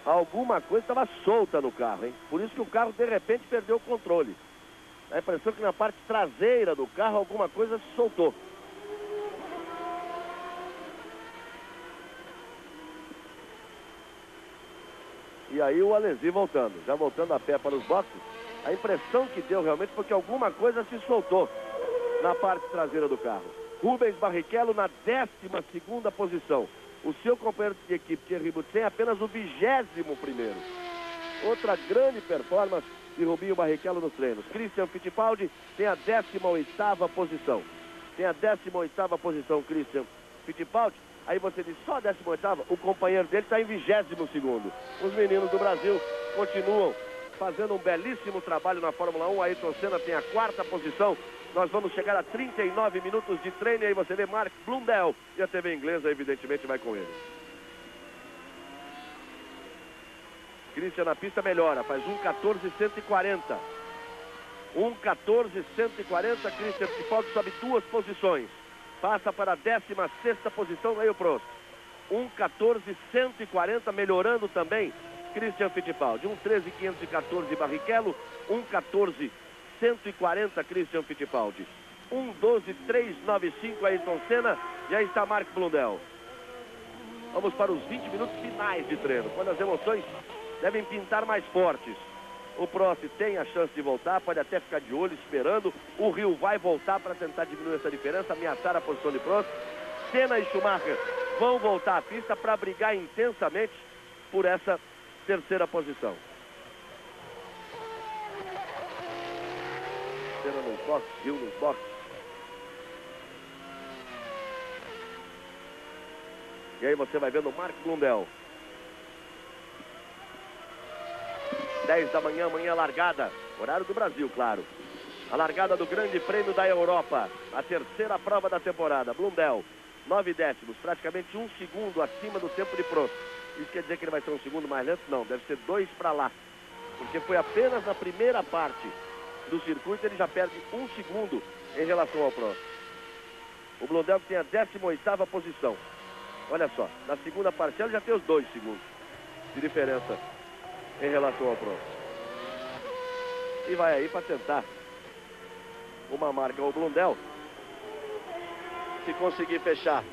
Alguma coisa estava solta no carro, hein? Por isso que o carro, de repente, perdeu o controle. A impressão que na parte traseira do carro alguma coisa se soltou. E aí o Alesi voltando, já voltando a pé para os boxes. A impressão que deu realmente foi que alguma coisa se soltou na parte traseira do carro. Rubens Barrichello na 12ª posição. O seu companheiro de equipe, Thierry Boutsen, apenas o 21º. Outra grande performance de Rubinho Barrichello nos treinos. Christian Fittipaldi tem a 18ª posição. Tem a 18ª posição, Christian Fittipaldi. Aí você diz, só a 18ª? O companheiro dele está em 22º. Os meninos do Brasil continuam fazendo um belíssimo trabalho na Fórmula 1. Ayrton Senna tem a 4ª posição. Nós vamos chegar a 39 minutos de treino. E aí você vê Mark Blundell. E a TV inglesa, evidentemente, vai com ele. Christian na pista melhora, faz 1,14,140. 1,14,140. Christian Fittipaldi sobe 2 posições. Passa para a 16ª posição, aí o Prost. 1,14,140, melhorando também Christian Fittipaldi. 1,13,514 Barrichello. 1,14,140 Christian Fittipaldi. 1,12,395 Ayrton Senna. E aí está Mark Blundell. Vamos para os 20 minutos finais de treino, quando as emoções devem pintar mais fortes. O Prost tem a chance de voltar, pode até ficar de olho, esperando. O Rio vai voltar para tentar diminuir essa diferença, ameaçar a posição de Prost. Senna e Schumacher vão voltar à pista para brigar intensamente por essa 3ª posição. Senna nos boxes, Rio nos boxes. E aí você vai vendo o Mark Blundell. 10 da manhã, amanhã largada. Horário do Brasil, claro. A largada do Grande Prêmio da Europa. A terceira prova da temporada. Blundell, 9 décimos, praticamente 1 segundo acima do tempo de Prost. Isso quer dizer que ele vai ser 1 segundo mais lento? Não, deve ser 2 para lá. Porque foi apenas na primeira parte do circuito, ele já perde 1 segundo em relação ao Prost. O Blundell tem a 18ª posição. Olha só, na segunda parcial já tem os 2 segundos de diferença em relação ao Prost. E vai aí para tentar uma marca. O Blundell, se conseguir fechar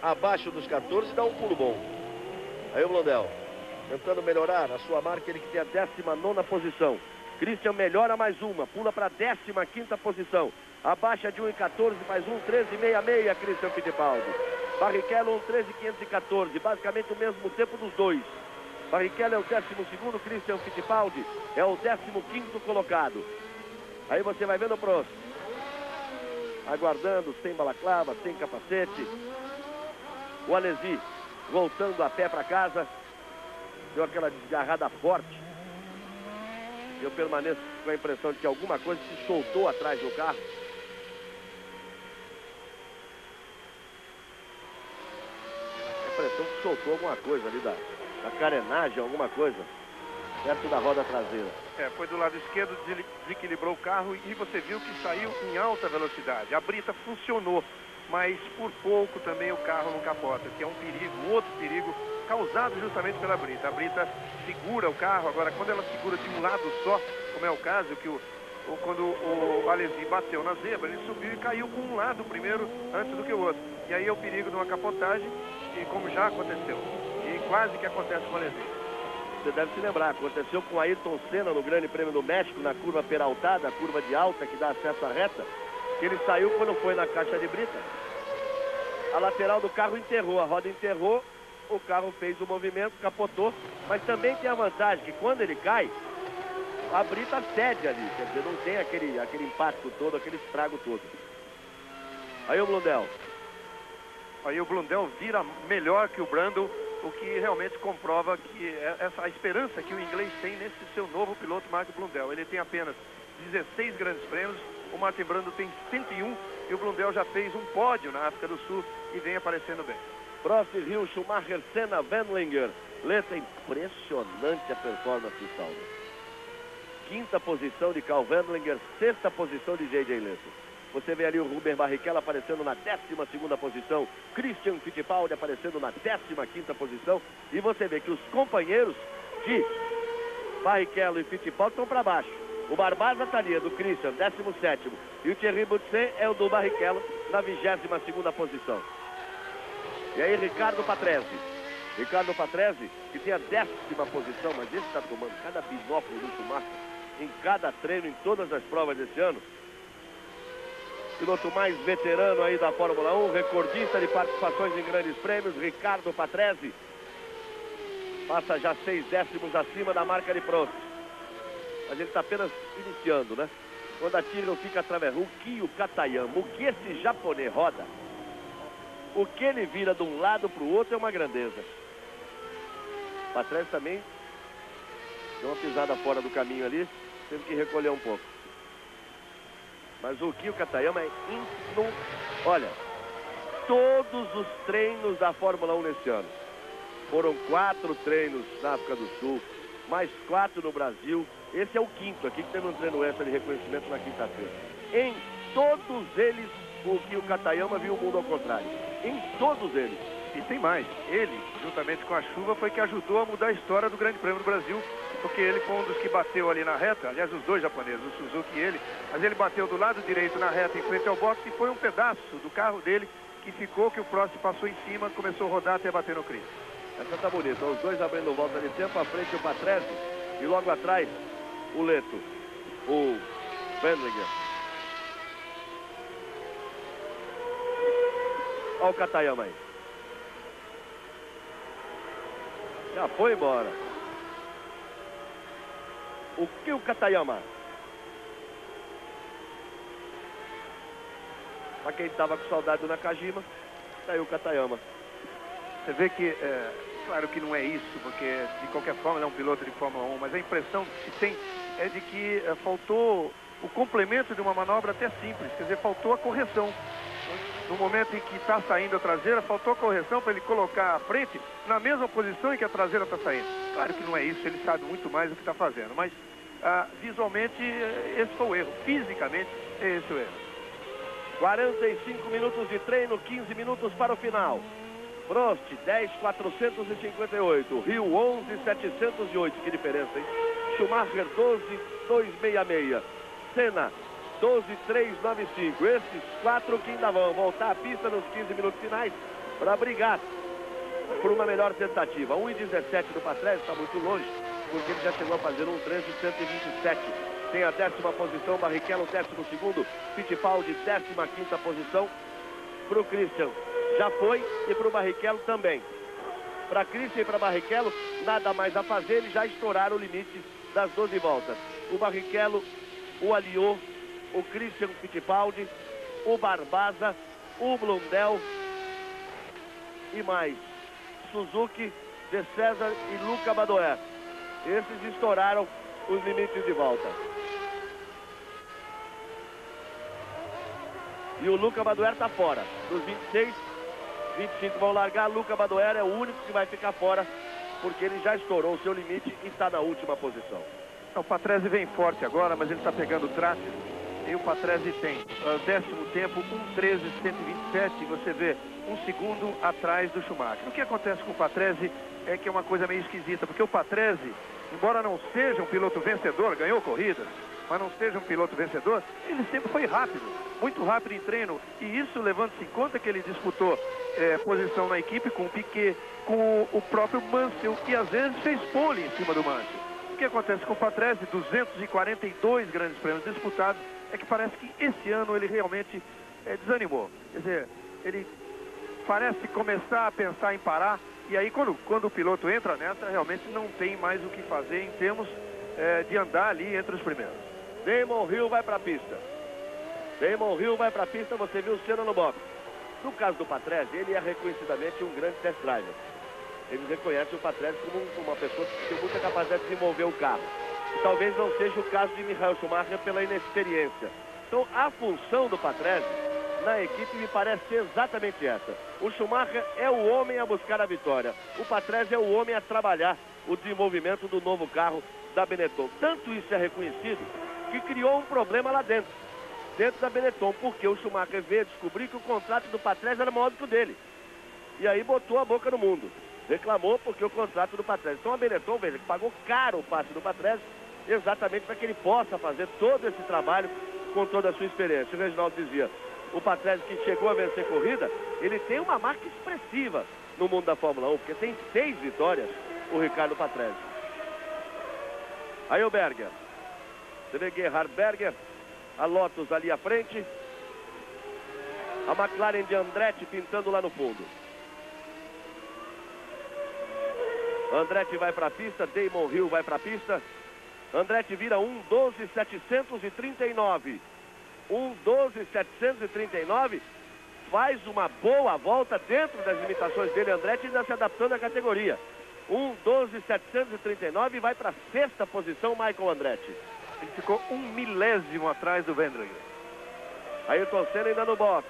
abaixo dos 14, dá um pulo bom. Aí o Blundell tentando melhorar a sua marca, ele que tem a 19ª posição. Christian melhora mais uma, pula para a 15ª posição. Abaixa de 1,14, mais 1,13,66, Christian Fittipaldi. Barrichello 1,13,514, basicamente o mesmo tempo dos dois. Barrichello é o 12º, Christian Fittipaldi é o 15º colocado. Aí você vai vendo o Prost, aguardando, sem balaclava, sem capacete. O Alesi voltando a pé para casa. Deu aquela desgarrada forte. Eu permaneço com a impressão de que alguma coisa se soltou atrás do carro. A impressão que soltou alguma coisa ali da carenagem, alguma coisa, perto da roda traseira. Foi do lado esquerdo, desequilibrou o carro e você viu que saiu em alta velocidade. A brita funcionou, mas por pouco também o carro não capota, que é um perigo, um outro perigo causado justamente pela brita. A brita segura o carro, agora quando ela segura de um lado só, como é o caso, que quando o Alesi bateu na zebra, ele subiu e caiu com um lado primeiro antes do que o outro. E aí é o perigo de uma capotagem, e como já aconteceu, e quase que acontece com o Alesi. Você deve se lembrar, aconteceu com Ayrton Senna no Grande Prêmio do México, na curva peraltada, a curva de alta que dá acesso à reta, que ele saiu quando foi na caixa de brita. A lateral do carro enterrou, a roda enterrou, o carro fez o movimento, capotou, mas também tem a vantagem que quando ele cai, a brita cede ali, quer dizer, não tem aquele impacto todo, aquele estrago todo. Aí o Blundell. Aí o Blundell vira melhor que o Brundle, o que realmente comprova que essa a esperança que o inglês tem nesse seu novo piloto, Mark Blundell. Ele tem apenas 16 grandes prêmios, o Martin Brundle tem 101 e o Blundell já fez um pódio na África do Sul e vem aparecendo bem. Prost, Hill, Schumacher, Senna, Wendlinger. Leta, impressionante a performance do Sauber. 5ª posição de Karl Wendlinger, 6ª posição de J.J. Leta. Você vê ali o Rubens Barrichello aparecendo na 12ª posição, Christian Fittipaldi aparecendo na 15ª posição, e você vê que os companheiros de Barrichello e Fittipaldi estão para baixo. O Barbaza está ali, é do Christian, 17º, e o Thierry Boutsen é o do Barrichello na 22ª posição. E aí Ricardo Patrese. Ricardo Patrese, que tem a 10ª posição, mas esse está tomando cada binóculo do Schumacher em cada treino, em todas as provas desse ano. Piloto mais veterano aí da Fórmula 1, recordista de participações em grandes prêmios, Ricardo Patrese. Passa já 6 décimos acima da marca de Prost. Mas ele está apenas iniciando, né? Quando a Tyrrell fica através, o Kyo Katayama, o que esse japonês roda, o que ele vira de um lado para o outro é uma grandeza. Patrese também deu uma pisada fora do caminho ali, teve que recolher um pouco. Mas o Kyo Katayama é olha, todos os treinos da Fórmula 1 nesse ano. Foram 4 treinos na África do Sul, mais 4 no Brasil. Esse é o 5º aqui, que teve um treino extra de reconhecimento na quinta-feira. Em todos eles, o Kyo Katayama viu o mundo ao contrário. Em todos eles. E tem mais. Ele, juntamente com a chuva, foi que ajudou a mudar a história do Grande Prêmio do Brasil, porque ele foi um dos que bateu ali na reta, aliás, os dois japoneses, o Suzuki e ele, mas ele bateu do lado direito na reta em frente ao box e foi um pedaço do carro dele que ficou, que o Prost passou em cima, começou a rodar até bater no Chris. Essa tá bonita, os dois abrindo volta de tempo, à frente o Patrese e logo atrás o Leto, o Wendlinger. Olha o Katayama aí. Já foi embora. O que o Katayama? Para quem estava com saudade do Nakajima, saiu o Katayama. Você vê que Claro que não é isso, porque de qualquer forma ele é um piloto de Fórmula 1, mas a impressão que se tem é de que faltou o complemento de uma manobra até simples, quer dizer, faltou a correção. No momento em que está saindo a traseira, faltou a correção para ele colocar a frente na mesma posição em que a traseira está saindo. Claro que não é isso, ele sabe muito mais do que está fazendo, mas visualmente esse foi o erro, fisicamente esse é o erro. 45 minutos de treino, 15 minutos para o final. Prost, 10.458. Rio, 11.708. Que diferença, hein? Schumacher, 12.266. Senna, 12.395. Esses 4 que ainda vão voltar à pista nos 15 minutos finais para brigar por uma melhor tentativa. 1.17 do Patrese, está muito longe, porque ele já chegou a fazer um 13.127. Tem a 10ª posição, Barrichello 12º, Fittipaldi 15ª posição. Para o Christian já foi e para o Barrichello também. Para Christian e para Barrichello nada mais a fazer, eles já estouraram o limite das 12 voltas. O Barrichello, o Alliot, o Christian Fittipaldi, o Barbaza, o Blundell e mais Suzuki, De César e Luca Badoer. Esses estouraram os limites de volta. E o Luca Badoer está fora. Dos 26, 25 vão largar. Luca Badoer é o único que vai ficar fora, porque ele já estourou o seu limite e está na última posição. O Patrese vem forte agora, mas ele está pegando o traste. E o Patrese tem 10º tempo, 1:13.127. Você vê 1 segundo atrás do Schumacher. O que acontece com o Patrese é que é uma coisa meio esquisita, porque o Patrese, embora não seja um piloto vencedor, ganhou corridas, mas não seja um piloto vencedor, ele sempre foi rápido, muito rápido em treino. E isso levando-se em conta que ele disputou posição na equipe com o Piquet, com o próprio Mansell, e às vezes fez pole em cima do Mansell. O que acontece com o Patrese, 242 grandes prêmios disputados, é que parece que esse ano ele realmente desanimou. Quer dizer, ele parece começar a pensar em parar, e aí quando o piloto entra nessa, realmente não tem mais o que fazer em termos de andar ali entre os primeiros. Damon Hill vai para a pista. Damon Hill vai para a pista, você viu o Senna no box. No caso do Patrese, ele é reconhecidamente um grande test driver. Eles reconhecem o Patrese como uma pessoa que tem muita capacidade de desenvolver o carro. E talvez não seja o caso de Michael Schumacher pela inexperiência. Então, a função do Patrese na equipe me parece ser exatamente essa. O Schumacher é o homem a buscar a vitória. O Patrese é o homem a trabalhar o desenvolvimento do novo carro da Benetton. Tanto isso é reconhecido que criou um problema lá dentro da Benetton, porque o Schumacher veio descobrir que o contrato do Patrese era maior do que o dele. E aí botou a boca no mundo. Reclamou porque o contrato do Patrese. Então a Benetton, veja, que pagou caro o passe do Patrese, exatamente para que ele possa fazer todo esse trabalho com toda a sua experiência. O Reginaldo dizia, o Patrese que chegou a vencer corrida, ele tem uma marca expressiva no mundo da Fórmula 1, porque tem 6 vitórias, o Ricardo Patrese. Aí o Berger. Você vê Gerhard Berger, a Lotus ali à frente, a McLaren de Andretti pintando lá no fundo. Andretti vai para a pista, Damon Hill vai para a pista. Andretti vira 1:12.739. 1:12.739. Faz uma boa volta dentro das limitações dele. Andretti ainda se adaptando à categoria. 1:12.739 e vai para a 6ª posição, Michael Andretti. Ele ficou 1 milésimo atrás do Wendlinger. Ayrton Senna ainda no box.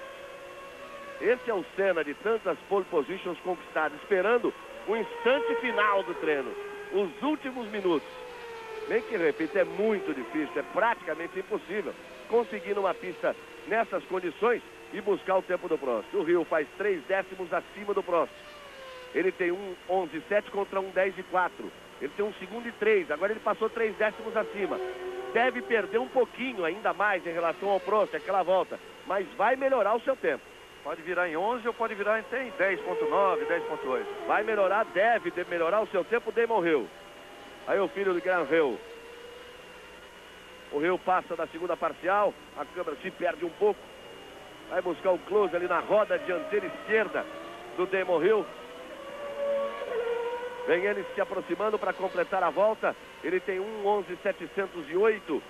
Esse é o Senna de tantas pole positions conquistadas, esperando o instante final do treino, os últimos minutos. Bem que, repito, é muito difícil, é praticamente impossível conseguir numa pista nessas condições e buscar o tempo do Prost. O Rio faz 3 décimos acima do Prost. Ele tem 1:11.7 contra 1:10.4. Ele tem 1 segundo e 3, agora ele passou 3 décimos acima. Deve perder um pouquinho ainda mais em relação ao Prost, aquela volta, mas vai melhorar o seu tempo. Pode virar em 11 ou pode virar em 10.9, 10.8. Vai melhorar, deve melhorar o seu tempo, Damon Hill. Aí o filho do Graham Hill. O Hill passa da segunda parcial, a câmera se perde um pouco. Vai buscar o close ali na roda dianteira esquerda do Damon Hill. Vem ele se aproximando para completar a volta. Ele tem 1:11.708.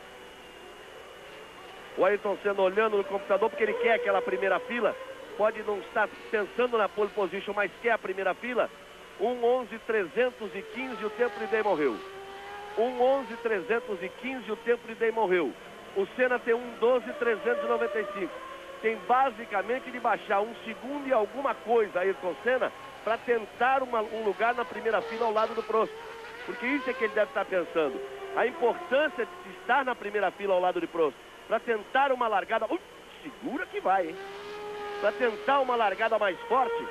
O Ayrton Senna olhando no computador porque ele quer aquela primeira fila. Pode não estar pensando na pole position, mas quer a primeira fila. 1:11:315 o tempo de Damon Hill. 1:11:315 o tempo de Damon Hill. O Senna tem 1:12:395. Tem basicamente de baixar 1 segundo e alguma coisa Ayrton Senna para tentar um lugar na primeira fila ao lado do Prost. Porque isso é que ele deve estar pensando. A importância de estar na primeira fila ao lado de Prost. Para tentar uma largada... segura que vai, hein? Para tentar uma largada mais forte.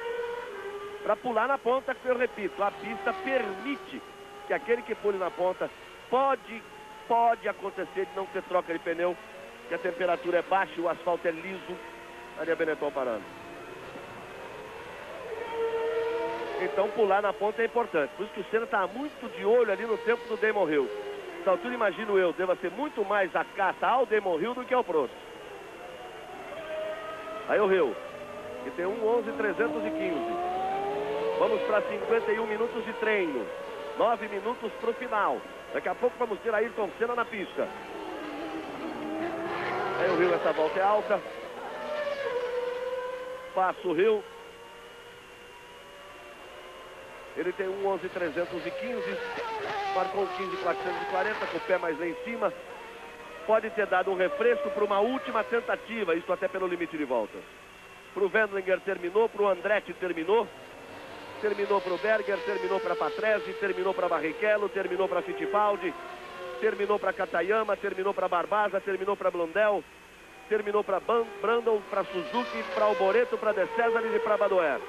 Para pular na ponta, que eu repito, a pista permite que aquele que pule na ponta pode acontecer de não ter troca de pneu, que a temperatura é baixa, o asfalto é liso. Ali a Benetton parando. Então pular na ponta é importante. Por isso que o Senna está muito de olho ali no tempo do Damon Hill. Nessa altura, imagino eu, deva ser muito mais a caça ao Damon Hill do que ao Prost. Aí o Hill, que tem 1:11:315. Vamos para 51 minutos de treino. 9 minutos para o final. Daqui a pouco vamos ter Ayrton Senna na pista. Aí o Hill, essa volta é alta. Passa o Hill. Ele tem 1:11:315. Marcou 15:440 com o pé mais lá em cima. Pode ter dado um refresco para uma última tentativa. Isso até pelo limite de voltas. Para o Wendlinger terminou. Para o Andretti terminou. Terminou para o Berger, terminou para Patrese, terminou para Barrichello, terminou para Fittipaldi, terminou para Katayama, terminou para Barbasa, terminou para Blundell, terminou para Brundle, para Suzuki, para Alboreto, para De Cesaris e para Badoer.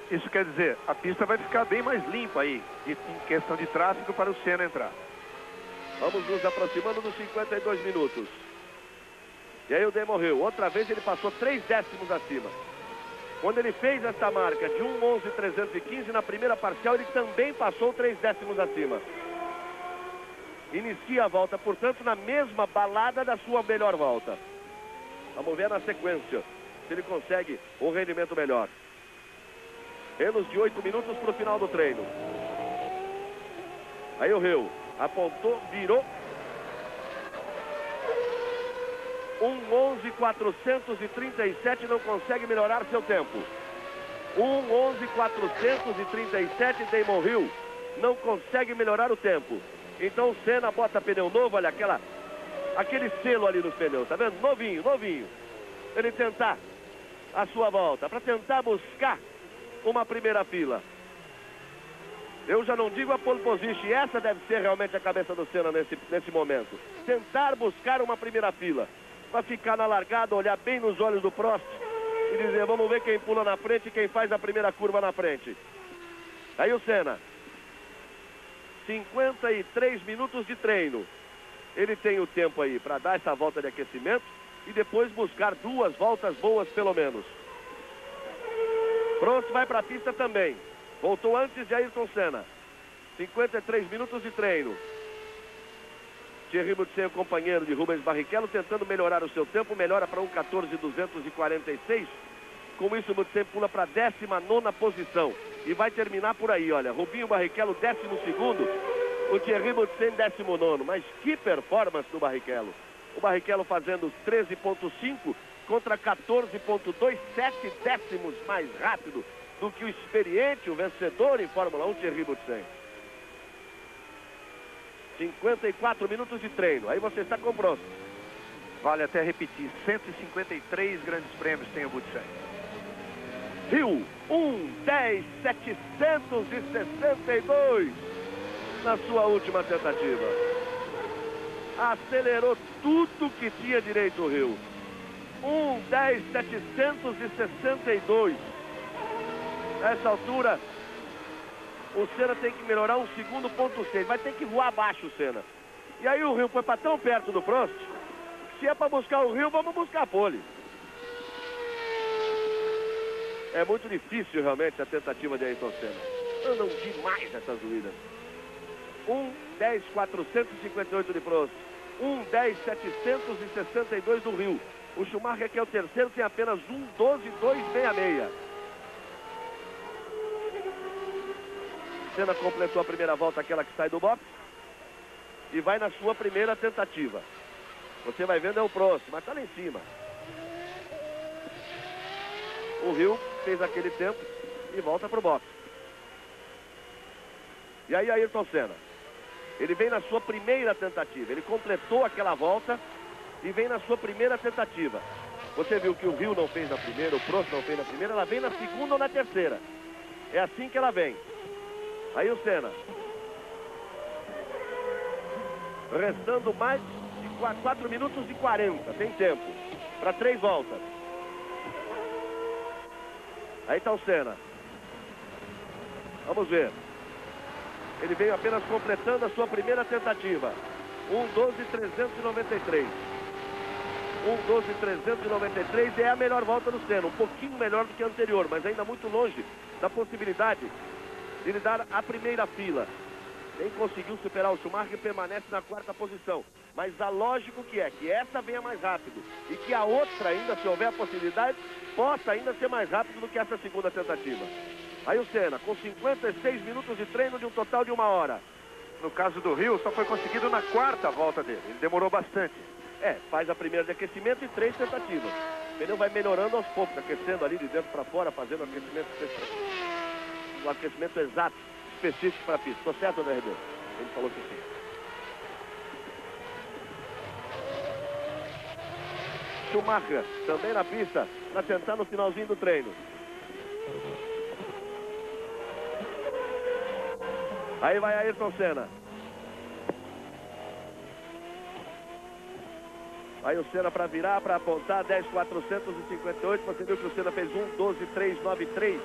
Isso quer dizer, a pista vai ficar bem mais limpa aí, em questão de tráfego para o Senna entrar. Vamos nos aproximando dos 52 minutos. E aí o Damon Hill, outra vez ele passou 3 décimos acima. Quando ele fez essa marca de 1:11:315 na primeira parcial, ele também passou 3 décimos acima. Inicia a volta, portanto, na mesma balada da sua melhor volta. Vamos ver na sequência se ele consegue um rendimento melhor. Menos de 8 minutos para o final do treino. Aí o Hill apontou, virou. 1:11:437, não consegue melhorar seu tempo. 1:11:437, Damon Hill não consegue melhorar o tempo. Então o Senna bota pneu novo, olha aquele selo ali nos pneus, tá vendo? Novinho, novinho. Ele tentar a sua volta, para tentar buscar uma primeira fila. Eu já não digo a pole position, e essa deve ser realmente a cabeça do Senna nesse momento. Tentar buscar uma primeira fila. Para ficar na largada, olhar bem nos olhos do Prost e dizer, vamos ver quem pula na frente e quem faz a primeira curva na frente. Aí o Senna. 53 minutos de treino. Ele tem o tempo aí para dar essa volta de aquecimento e depois buscar 2 voltas boas pelo menos. Prost vai para a pista também. Voltou antes de Ayrton Senna. 53 minutos de treino. Thierry Boutsen, o companheiro de Rubens Barrichello, tentando melhorar o seu tempo, melhora para 1:14:246. Com isso, o Boutsen pula para a 19ª posição. E vai terminar por aí, olha. Rubinho Barrichello, 12º. O Thierry Boutsen, 19º. Mas que performance do Barrichello. O Barrichello fazendo 13,5 contra 14,27 décimos mais rápido do que o experiente, o vencedor em Fórmula 1, Thierry Boutsen. 54 minutos de treino. Aí você está com o Prost. Vale até repetir, 153 grandes prêmios tem o Boutsen. Hill, 1:10:762 na sua última tentativa. Acelerou tudo que tinha direito o Hill. 1:10:762. Nessa altura, o Senna tem que melhorar 1 segundo, ponto 6. Vai ter que voar abaixo o Senna. E aí o Hill foi para tão perto do Prost. Se é para buscar o Hill, vamos buscar a pole. É muito difícil realmente a tentativa de Ayrton Senna. Andam demais essas corridas. 1:10:458 de Prost. 1:10:762 do Hill. O Schumacher, que é o terceiro, tem apenas 1:12:266. Senna completou a primeira volta, aquela que sai do box, e vai na sua primeira tentativa. Você vai vendo é o Prost, mas tá lá em cima. O Hill fez aquele tempo e volta pro box. E aí Ayrton Senna, ele vem na sua primeira tentativa, ele completou aquela volta e vem na sua primeira tentativa. Você viu que o Hill não fez na primeira, o Prost não fez na primeira, ela vem na segunda ou na terceira. É assim que ela vem. Aí o Senna. Restando mais de 4 minutos e 40, tem tempo para 3 voltas. Aí está o Senna. Vamos ver. Ele veio apenas completando a sua primeira tentativa. 1:12.393. 1:12.393 é a melhor volta do Senna. Um pouquinho melhor do que a anterior, mas ainda muito longe da possibilidade de ele dar a primeira fila. Quem conseguiu superar o Schumacher permanece na 4ª posição. Mas a lógico que é que essa venha mais rápido. E que a outra ainda, se houver a possibilidade, possa ainda ser mais rápido do que essa segunda tentativa. Aí o Senna, com 56 minutos de treino de um total de 1 hora. No caso do Hill, só foi conseguido na 4ª volta dele. Ele demorou bastante. Faz a primeira de aquecimento e 3 tentativas. O pneu vai melhorando aos poucos, aquecendo ali de dentro para fora, fazendo o aquecimento exato, específico para a pista. Estou certo, André Ribeiro? Ele falou que sim. Schumacher, também na pista, para tentar no finalzinho do treino. Aí vai Ayrton Senna. Aí o Senna para virar, para apontar, 10.458. Você viu que o Senna fez 1:12.393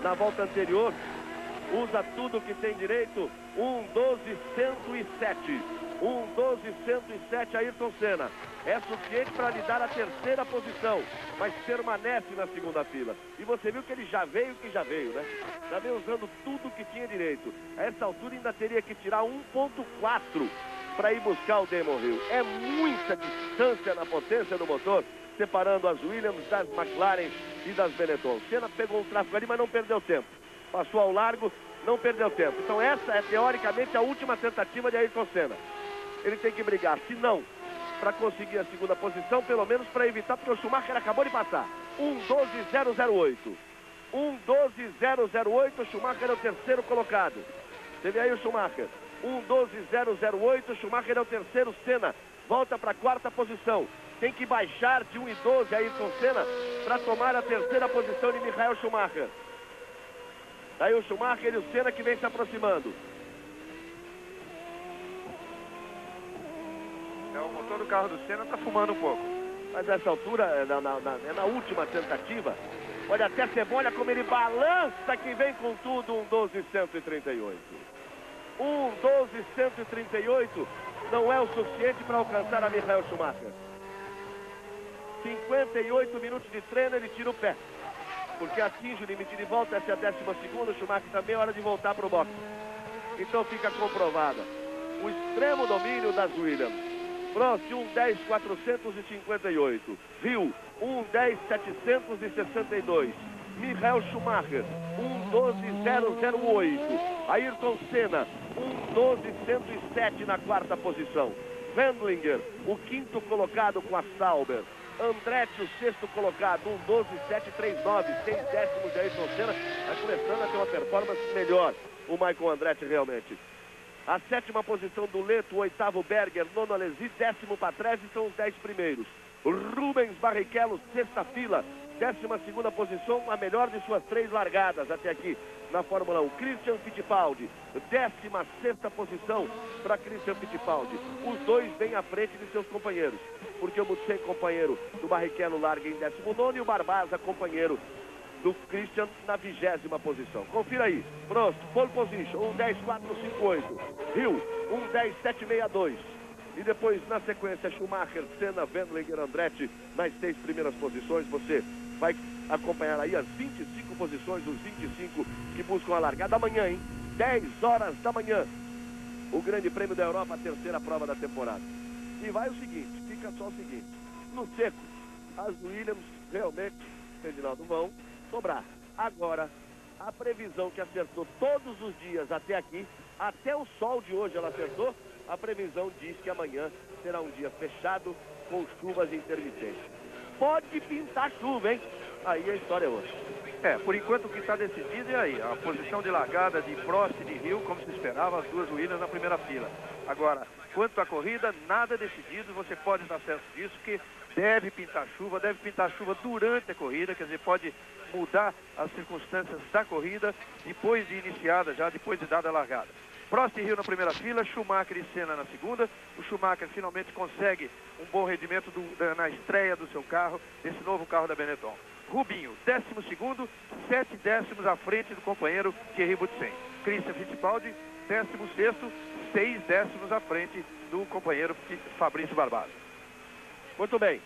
na volta anterior. Usa tudo que tem direito. 1:12.107. 1:12.107 Ayrton Senna. É suficiente para lhe dar a 3ª posição, mas permanece na 2ª fila. E você viu que ele já veio né? Já veio usando tudo que tinha direito. A essa altura ainda teria que tirar 1.4 para ir buscar o Damon Hill. É muita distância na potência do motor, separando as Williams das McLaren e das Benetton. Senna pegou um tráfego ali, mas não perdeu tempo. Passou ao largo, não perdeu tempo. Então essa é teoricamente a última tentativa de Ayrton Senna. Ele tem que brigar, se não para conseguir a 2ª posição, pelo menos para evitar, porque o Schumacher acabou de passar. 1:12.008. 1:12.008, o Schumacher é o 3º colocado. Você vê aí o Schumacher. 1:12.008, o Schumacher é o 3º, Senna volta para a 4ª posição. Tem que baixar de 1:12 Ayrton Senna para tomar a 3ª posição de Michael Schumacher. Aí o Schumacher e o Senna que vem se aproximando. O motor do carro do Senna está fumando um pouco. Mas nessa altura, é na última tentativa. Olha até Cebolha como ele balança que vem com tudo. 1:12.138. 1:12.138 não é o suficiente para alcançar a Michael Schumacher. 58 minutos de treino, ele tira o pé. Porque atinge o limite de volta, essa é a 12ª, o Schumacher também é hora de voltar para o boxe. Então fica comprovada o extremo domínio das Williams. Prost 1:10.458. Hill 1:10.762. Michael Schumacher 1:12.008. Ayrton Senna 1:12.107 na 4ª posição. Wendlinger, o 5º colocado com a Sauber. Andretti, o 6º colocado, 1:12.739, 6 décimos de Ayrton Senna. Está começando a ter uma performance melhor o Michael Andretti realmente. A 7ª posição do Leto, o 8º Berger, 9º Alesi, 10º Patrese, são os 10 primeiros. Rubens Barrichello, 6ª fila, 12ª posição, a melhor de suas 3 largadas até aqui na Fórmula 1. Christian Fittipaldi, 16ª posição para Christian Fittipaldi. Os dois bem à frente de seus companheiros, porque o Mutsen, companheiro do Barrichello, larga em 19º e o Barbaza, companheiro do Christian, na 20ª posição. Confira aí. Prost, pole position, 1:10.458. Hill, 1:10.762. E depois, na sequência, Schumacher, Senna, Wendlinger, Andretti, nas 6 primeiras posições. Você vai acompanhar aí as 25 posições, os 25 que buscam a largada amanhã, hein? 10 horas da manhã. O Grande Prêmio da Europa, a 3ª prova da temporada. E vai o seguinte, fica só o seguinte. No seco, as Williams realmente, Reginaldo, vão sobrar. Agora, a previsão que acertou todos os dias até aqui, até o sol de hoje ela acertou, a previsão diz que amanhã será um dia fechado com chuvas intermitentes. Pode pintar chuva, hein? Aí a história é outra. Por enquanto o que está decidido é aí, a posição de largada de Prost e de Hill, como se esperava, as duas Williams na primeira fila. Agora, quanto à corrida, nada decidido, você pode estar certo disso, que deve pintar chuva durante a corrida, quer dizer, pode mudar as circunstâncias da corrida depois de iniciada, já depois de dada a largada. Prost e Hill na primeira fila, Schumacher e Senna na segunda. O Schumacher finalmente consegue um bom rendimento na estreia do seu carro, desse novo carro da Benetton. Rubinho, 12º, 7 décimos à frente do companheiro Thierry Boutsen. Christian Fittipaldi, 16º, 6 décimos à frente do companheiro Fabrício Barbato. Muito bem.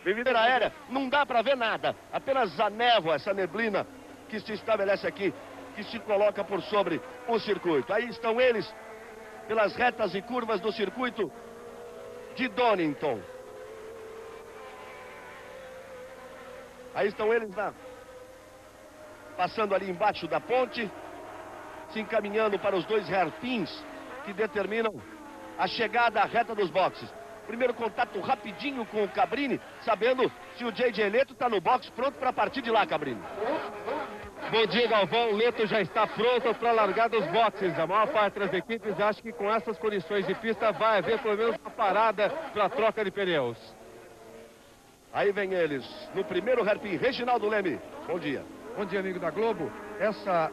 Primeira aérea, não dá para ver nada. Apenas a névoa, essa neblina que se estabelece aqui, que se coloca por sobre o circuito. Aí estão eles, pelas retas e curvas do circuito de Donington. Aí estão eles passando ali embaixo da ponte, se encaminhando para os dois hairpins que determinam a chegada à reta dos boxes. Primeiro contato rapidinho com o Cabrini, sabendo se o J.J. Leto está no box pronto para partir de lá, Cabrini. Bom dia, Galvão. O Leto já está pronto para largar dos boxes. A maior parte das equipes acha que com essas condições de pista vai haver pelo menos uma parada para a troca de pneus. Aí vem eles, no primeiro hairpin, Reginaldo Leme. Bom dia. Bom dia, amigo da Globo. Essa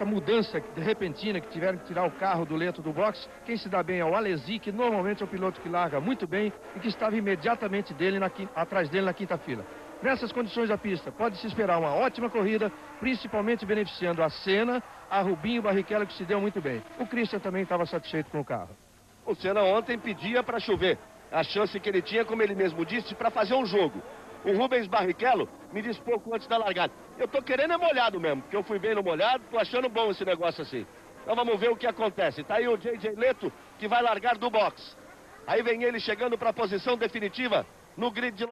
mudança repentina que tiveram que tirar o carro do Leto do box, quem se dá bem é o Alesi, que normalmente é o piloto que larga muito bem e que estava imediatamente atrás dele na quinta fila. Nessas condições da pista, pode-se esperar uma ótima corrida, principalmente beneficiando a Senna, a Rubinho e o Barrichello, que se deu muito bem. O Christian também estava satisfeito com o carro. O Senna ontem pedia para chover. A chance que ele tinha, como ele mesmo disse, para fazer um jogo. O Rubens Barrichello me disse pouco antes da largada. Eu tô querendo é molhado mesmo, porque eu fui bem no molhado, tô achando bom esse negócio assim. Então vamos ver o que acontece. Tá aí o J.J. Leto, que vai largar do box. Aí vem ele chegando para a posição definitiva no grid de